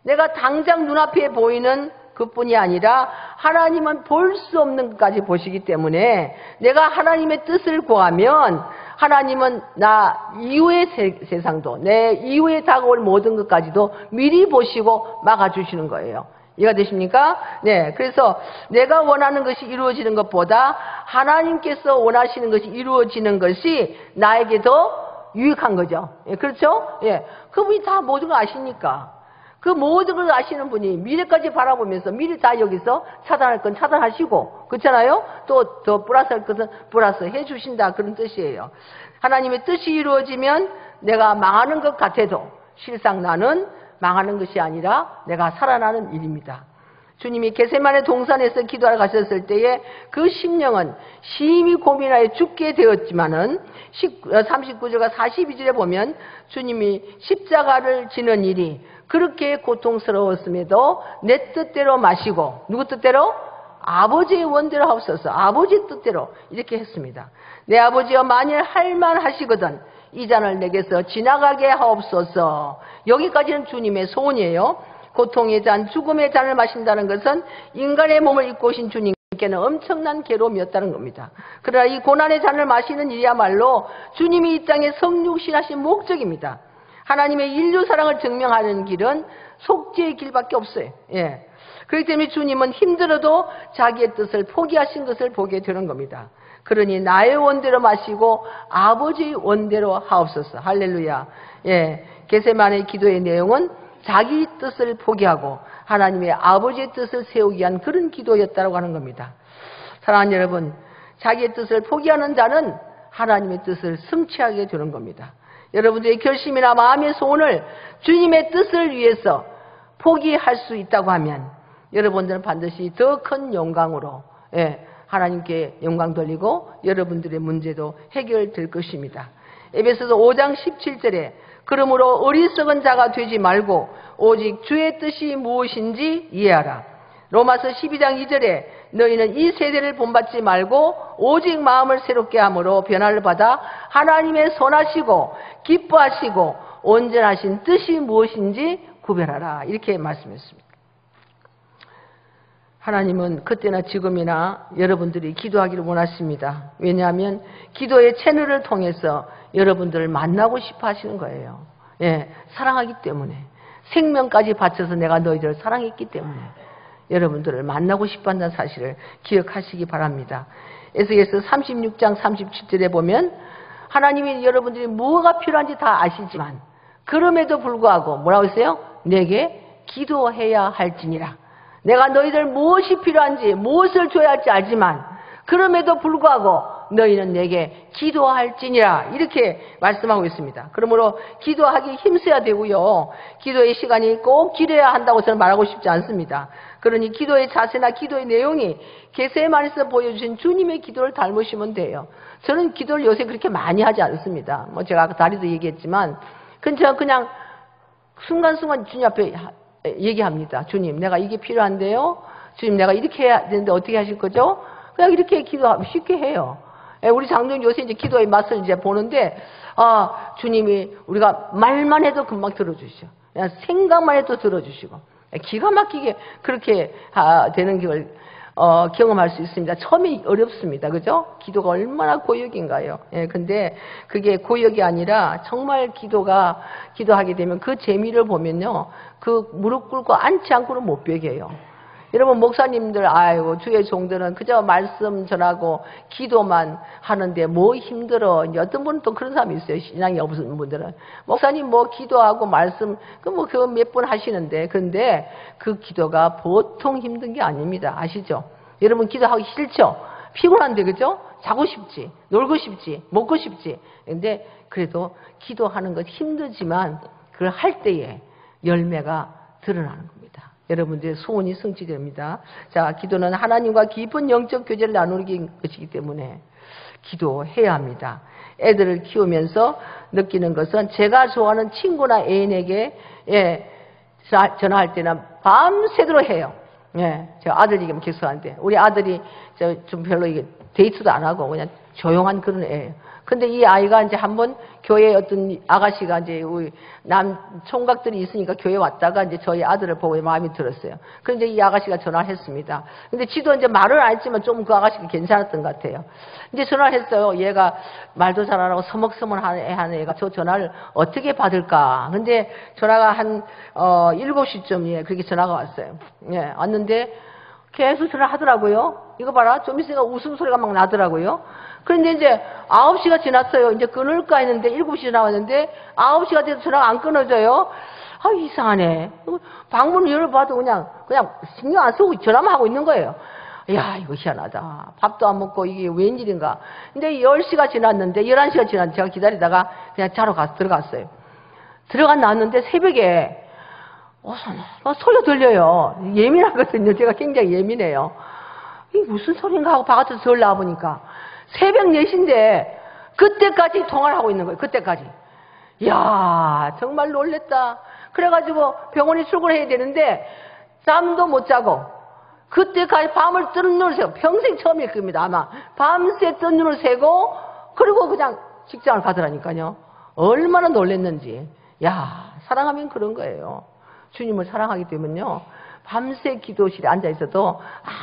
내가 당장 눈앞에 보이는 그뿐이 아니라 하나님은 볼 수 없는 것까지 보시기 때문에 내가 하나님의 뜻을 구하면 하나님은 나 이후의 세상도 내 이후에 다가올 모든 것까지도 미리 보시고 막아주시는 거예요. 이해가 되십니까? 네, 그래서 내가 원하는 것이 이루어지는 것보다 하나님께서 원하시는 것이 이루어지는 것이 나에게 더 유익한 거죠. 예, 그렇죠? 예, 그분이 다 모든 걸 아시니까. 그 모든 걸 아시는 분이 미래까지 바라보면서 미리 다 여기서 차단할 건 차단하시고, 그렇잖아요? 또 더 플러스할 것은 플러스 해주신다, 그런 뜻이에요. 하나님의 뜻이 이루어지면 내가 망하는 것 같아도 실상 나는 망하는 것이 아니라 내가 살아나는 일입니다. 주님이 겟세마네 동산에서 기도하러 가셨을 때에 그 심령은 심히 고민하여 죽게 되었지만은 39절과 42절에 보면 주님이 십자가를 지는 일이 그렇게 고통스러웠음에도 내 뜻대로 마시고 누구 뜻대로? 아버지의 원대로 하옵소서. 아버지 뜻대로 이렇게 했습니다. 내 아버지여 만일 할만하시거든 이 잔을 내게서 지나가게 하옵소서. 여기까지는 주님의 소원이에요. 고통의 잔, 죽음의 잔을 마신다는 것은 인간의 몸을 입고 오신 주님께는 엄청난 괴로움이었다는 겁니다. 그러나 이 고난의 잔을 마시는 일이야말로 주님이 이 땅에 성육신하신 목적입니다. 하나님의 인류 사랑을 증명하는 길은 속죄의 길밖에 없어요. 예. 그렇기 때문에 주님은 힘들어도 자기의 뜻을 포기하신 것을 보게 되는 겁니다. 그러니 나의 원대로 마시고 아버지의 원대로 하옵소서. 할렐루야. 예. 겟세마네 기도의 내용은 자기 뜻을 포기하고 하나님의 아버지의 뜻을 세우기 위한 그런 기도였다고 하는 겁니다. 사랑하는 여러분, 자기의 뜻을 포기하는 자는 하나님의 뜻을 성취하게 되는 겁니다. 여러분들의 결심이나 마음의 소원을 주님의 뜻을 위해서 포기할 수 있다고 하면 여러분들은 반드시 더 큰 영광으로, 예, 하나님께 영광 돌리고 여러분들의 문제도 해결될 것입니다. 에베소서 5장 17절에 그러므로 어리석은 자가 되지 말고 오직 주의 뜻이 무엇인지 이해하라. 로마서 12장 2절에 너희는 이 세대를 본받지 말고 오직 마음을 새롭게 함으로 변화를 받아 하나님의 선하시고 기뻐하시고 온전하신 뜻이 무엇인지 구별하라. 이렇게 말씀했습니다. 하나님은 그때나 지금이나 여러분들이 기도하기를 원하십니다. 왜냐하면 기도의 채널을 통해서 여러분들을 만나고 싶어 하시는 거예요. 예, 사랑하기 때문에. 생명까지 바쳐서 내가 너희들을 사랑했기 때문에 여러분들을 만나고 싶어 한다는 사실을 기억하시기 바랍니다. 에스겔서 36장 37절에 보면 하나님이 여러분들이 뭐가 필요한지 다 아시지만 그럼에도 불구하고 뭐라고 했어요? 내게 기도해야 할지니라. 내가 너희들 무엇이 필요한지 무엇을 줘야 할지 알지만 그럼에도 불구하고 너희는 내게 기도할지니라 이렇게 말씀하고 있습니다. 그러므로 기도하기 힘써야 되고요. 기도의 시간이 꼭 길어야 한다고 저는 말하고 싶지 않습니다. 그러니 기도의 자세나 기도의 내용이 겟세마네에서 보여주신 주님의 기도를 닮으시면 돼요. 저는 기도를 요새 그렇게 많이 하지 않습니다. 뭐 제가 아까 다리도 얘기했지만 그냥 순간순간 주님 앞에 얘기합니다. 주님 내가 이게 필요한데요. 주님 내가 이렇게 해야 되는데 어떻게 하실 거죠? 그냥 이렇게 기도하면 쉽게 해요. 우리 장로님 요새 이제 기도의 맛을 이제 보는데, 주님이 우리가 말만 해도 금방 들어주시죠. 그냥 생각만 해도 들어주시고, 기가 막히게 그렇게 되는 걸, 경험할 수 있습니다. 처음에 어렵습니다. 그죠? 기도가 얼마나 고역인가요? 근데 그게 고역이 아니라 정말 기도하게 되면 그 재미를 보면요. 그 무릎 꿇고 앉지 않고는 못 베겨요. 여러분 목사님들 아이고 주의 종들은 그저 말씀 전하고 기도만 하는데 뭐 힘들어. 어떤 분은 또 그런 사람이 있어요. 신앙이 없는 분들은 목사님 뭐 기도하고 말씀 뭐 그거 몇 번 하시는데 그런데 그 기도가 보통 힘든 게 아닙니다. 아시죠? 여러분 기도하기 싫죠? 피곤한데 그죠? 자고 싶지, 놀고 싶지, 먹고 싶지. 근데 그래도 기도하는 것 힘들지만 그걸 할 때에 열매가 드러나는 겁니다. 여러분들의 소원이 성취됩니다. 자, 기도는 하나님과 깊은 영적 교제를 나누는 것이기 때문에 기도해야 합니다. 애들을 키우면서 느끼는 것은 제가 좋아하는 친구나 애인에게 전화할 때는 밤새도록 해요. 저 아들 얘기하면 계속하는데 우리 아들이 좀 별로 이게 데이트도 안 하고 그냥 조용한 그런 애예요. 근데 이 아이가 이제 한번 교회에 어떤 아가씨가 이제 우리 남 총각들이 있으니까 교회 왔다가 이제 저희 아들을 보고 마음이 들었어요. 그런데 이 아가씨가 전화를 했습니다. 근데 지도 이제 말을 안 했지만 좀 그 아가씨가 괜찮았던 것 같아요. 이제 전화를 했어요. 얘가 말도 잘 안 하고 서먹서먹하는 애가 저 전화를 어떻게 받을까. 근데 전화가 한 7시쯤에 그렇게 전화가 왔어요. 왔는데 계속 전화를 하더라고요. 이거 봐라. 좀 있으니까 웃음소리가 막 나더라고요. 그런데 이제 9시가 지났어요. 이제 끊을까 했는데 7시 나왔는데 9시가 돼서 전화가 안 끊어져요. 이상하네. 방문을 열어봐도 그냥 신경 안 쓰고 전화만 하고 있는 거예요. 야, 이거 희한하다. 밥도 안 먹고 이게 웬일인가. 근데 10시가 지났는데 11시가 지났는데 제가 기다리다가 그냥 자러 들어갔어요. 나왔는데 새벽에 소리가 들려요. 예민하거든요. 제가 굉장히 예민해요. 이게 무슨 소린가 하고 바깥에서 절 나와보니까 새벽 4시인데 그때까지 통화를 하고 있는 거예요. 그때까지. 이야, 정말 놀랬다. 그래가지고 병원에 출근해야 되는데 잠도 못 자고 그때까지 밤을 뜬 눈을 새고 평생 처음일 겁니다. 아마 밤새 뜬 눈을 새고 그리고 그냥 직장을 가더라니까요. 얼마나 놀랬는지. 야, 사랑하면 그런 거예요. 주님을 사랑하기 때문에요. 밤새 기도실에 앉아있어도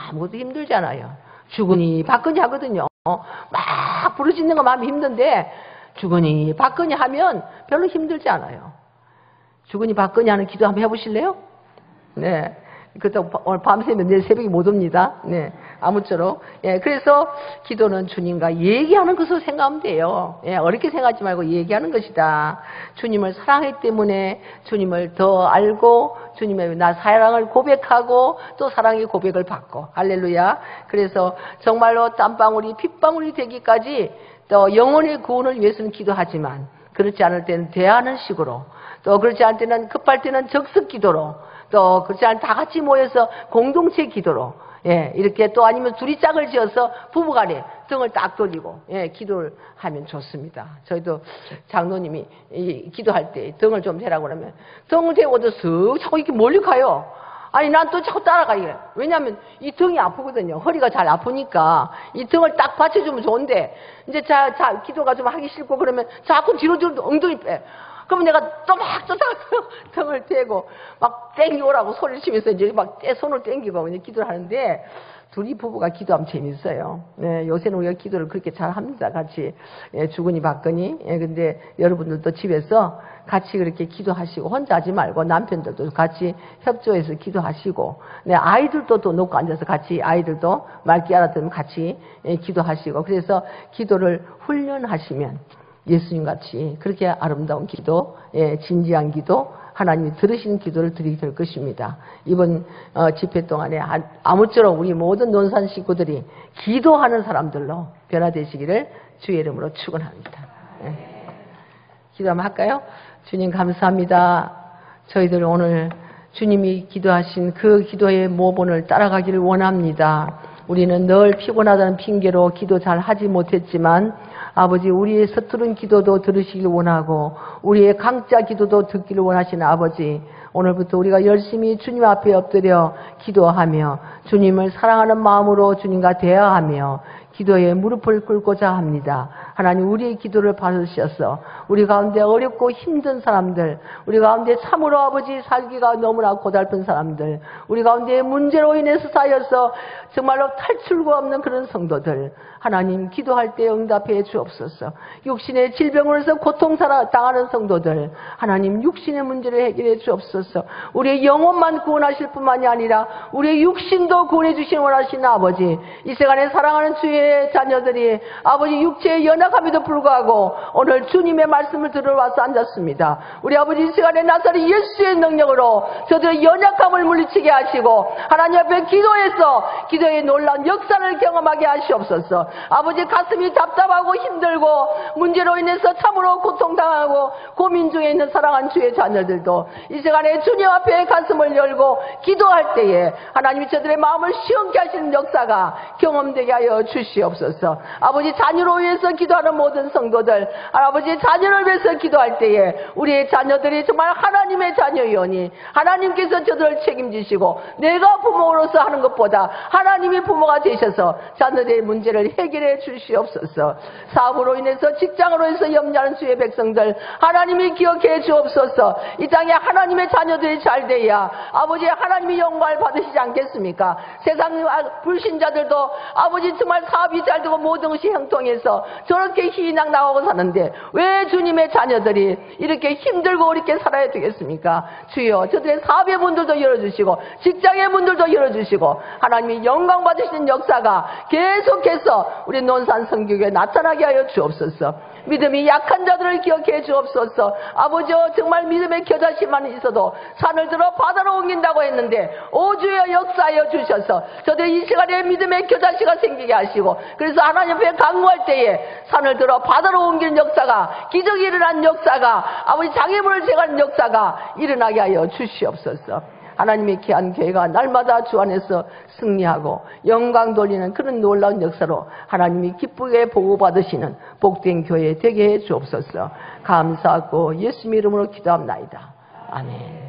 아무것도 힘들지 않아요. 주거니 받거니 하거든요. 막 부르짖는 거 마음이 힘든데 주거니 받거니 하면 별로 힘들지 않아요. 주거니 받거니 하는 기도 한번 해보실래요? 네. 그렇다고 오늘 밤새면 내일 새벽에 못 옵니다. 네. 아무쪼록. 그래서 기도는 주님과 얘기하는 것으로 생각하면 돼요. 어렵게 생각하지 말고 얘기하는 것이다. 주님을 사랑하기 때문에 주님을 더 알고 주님의 나 사랑을 고백하고 또 사랑의 고백을 받고. 할렐루야. 그래서 정말로 땀방울이 핏방울이 되기까지 또 영혼의 구원을 위해서는 기도하지만 그렇지 않을 때는 대하는 식으로 또 그렇지 않을 때는 급할 때는 적습 기도로 또 그렇지 않으면 다 같이 모여서 공동체 기도로 이렇게 또 아니면 둘이 짝을 지어서 부부간에 등을 딱 돌리고 기도를 하면 좋습니다. 저희도 장로님이 기도할 때 등을 좀 대라고 그러면 등을 대고도 쓱 자꾸 이렇게 멀리 가요. 아니 난 또 자꾸 따라가요. 왜냐하면 이 등이 아프거든요. 허리가 잘 아프니까 이 등을 딱 받쳐주면 좋은데 이제 자 기도가 좀 하기 싫고 그러면 자꾸 뒤로 엉덩이 빼. 그러면 내가 또 막 쫓아가서 등을 떼고 막 땡기오라고 소리를 치면서 이제 막 손을 땡기고 이제 기도를 하는데 둘이 부부가 기도하면 재밌어요. 요새는 우리가 기도를 그렇게 잘 합니다. 같이 주거니 받거니. 근데 여러분들도 집에서 같이 그렇게 기도하시고 혼자 하지 말고 남편들도 같이 협조해서 기도하시고 아이들도 또 놓고 앉아서 같이 아이들도 말귀 알아들으면 같이 기도하시고 그래서 기도를 훈련하시면 예수님같이 그렇게 아름다운 기도, 진지한 기도, 하나님이 들으시는 기도를 드리게 될 것입니다. 이번 집회 동안에 아무쪼록 우리 모든 논산 식구들이 기도하는 사람들로 변화되시기를 주의 이름으로 축원합니다. 기도 한번 할까요? 주님 감사합니다. 저희들 오늘 주님이 기도하신 그 기도의 모본을 따라가기를 원합니다. 우리는 늘 피곤하다는 핑계로 기도 잘 하지 못했지만 아버지, 우리의 서투른 기도도 들으시길 원하고 우리의 강짜 기도도 듣기를 원하시는 아버지, 오늘부터 우리가 열심히 주님 앞에 엎드려 기도하며 주님을 사랑하는 마음으로 주님과 대화하며 기도에 무릎을 꿇고자 합니다. 하나님, 우리의 기도를 받으셔서 우리 가운데 어렵고 힘든 사람들, 우리 가운데 참으로 아버지 살기가 너무나 고달픈 사람들, 우리 가운데 문제로 인해서 쌓여서 정말로 탈출구 없는 그런 성도들, 하나님 기도할 때 응답해 주옵소서. 육신의 질병으로 해서 고통당하는 성도들, 하나님 육신의 문제를 해결해 주옵소서. 우리의 영혼만 구원하실 뿐만이 아니라 우리의 육신도 구원해 주시는 원하시는 아버지, 이 시간에 사랑하는 주의 자녀들이 아버지 육체의 연약함에도 불구하고 오늘 주님의 말씀을 들으러 와서 앉았습니다. 우리 아버지, 이 시간에 나사렛 예수의 능력으로 저들의 연약함을 물리치게 하시고 하나님 앞에 기도해서 기도의 놀라운 역사를 경험하게 하시옵소서. 아버지, 가슴이 답답하고 힘들고 문제로 인해서 참으로 고통당하고 고민 중에 있는 사랑하는 주의 자녀들도 이 시간에 주님 앞에 가슴을 열고 기도할 때에 하나님이 저들의 마음을 시원케 하시는 역사가 경험되게 하여 주시옵소서. 아버지, 자녀로 위해서 기도하는 모든 성도들, 아버지 자녀를 위해서 기도할 때에 우리의 자녀들이 정말 하나님의 자녀이오니 하나님께서 저들을 책임지시고 내가 부모로서 하는 것보다 하나님이 부모가 되셔서 자녀들의 문제를 해결해 주시옵소서. 사업으로 인해서 직장으로 해서 염려하는 주의 백성들 하나님이 기억해 주옵소서. 이 땅에 하나님의 자녀들이 잘 돼야 아버지 하나님이 영광을 받으시지 않겠습니까? 세상 불신자들도 아버지 정말 사업이 잘 되고 모든 것이 형통해서 저렇게 희낙 나오고 사는데 왜 주님의 자녀들이 이렇게 힘들고 어렵게 살아야 되겠습니까? 주여, 저들의 사업의 문들도 열어주시고 직장의 문들도 열어주시고 하나님이 영광 받으시는 역사가 계속해서 우리 논산 성교교에 나타나게 하여 주옵소서. 믿음이 약한 자들을 기억해 주옵소서. 아버지여, 정말 믿음의 겨자씨만 있어도 산을 들어 바다로 옮긴다고 했는데 오주여 역사하여 주셔서 저들의 이 시간에 믿음의 겨자씨가 생기게 하시고 그래서 하나님 앞에 간구할 때에 산을 들어 바다로 옮기는 역사가, 기적이 일어난 역사가, 아버지 장애물을 제거하는 역사가 일어나게 하여 주시옵소서. 하나님의 귀한 교회가 날마다 주 안에서 승리하고 영광 돌리는 그런 놀라운 역사로 하나님이 기쁘게 보호받으시는 복된 교회 되게 해 주옵소서. 감사하고 예수님 이름으로 기도합나이다. 아멘.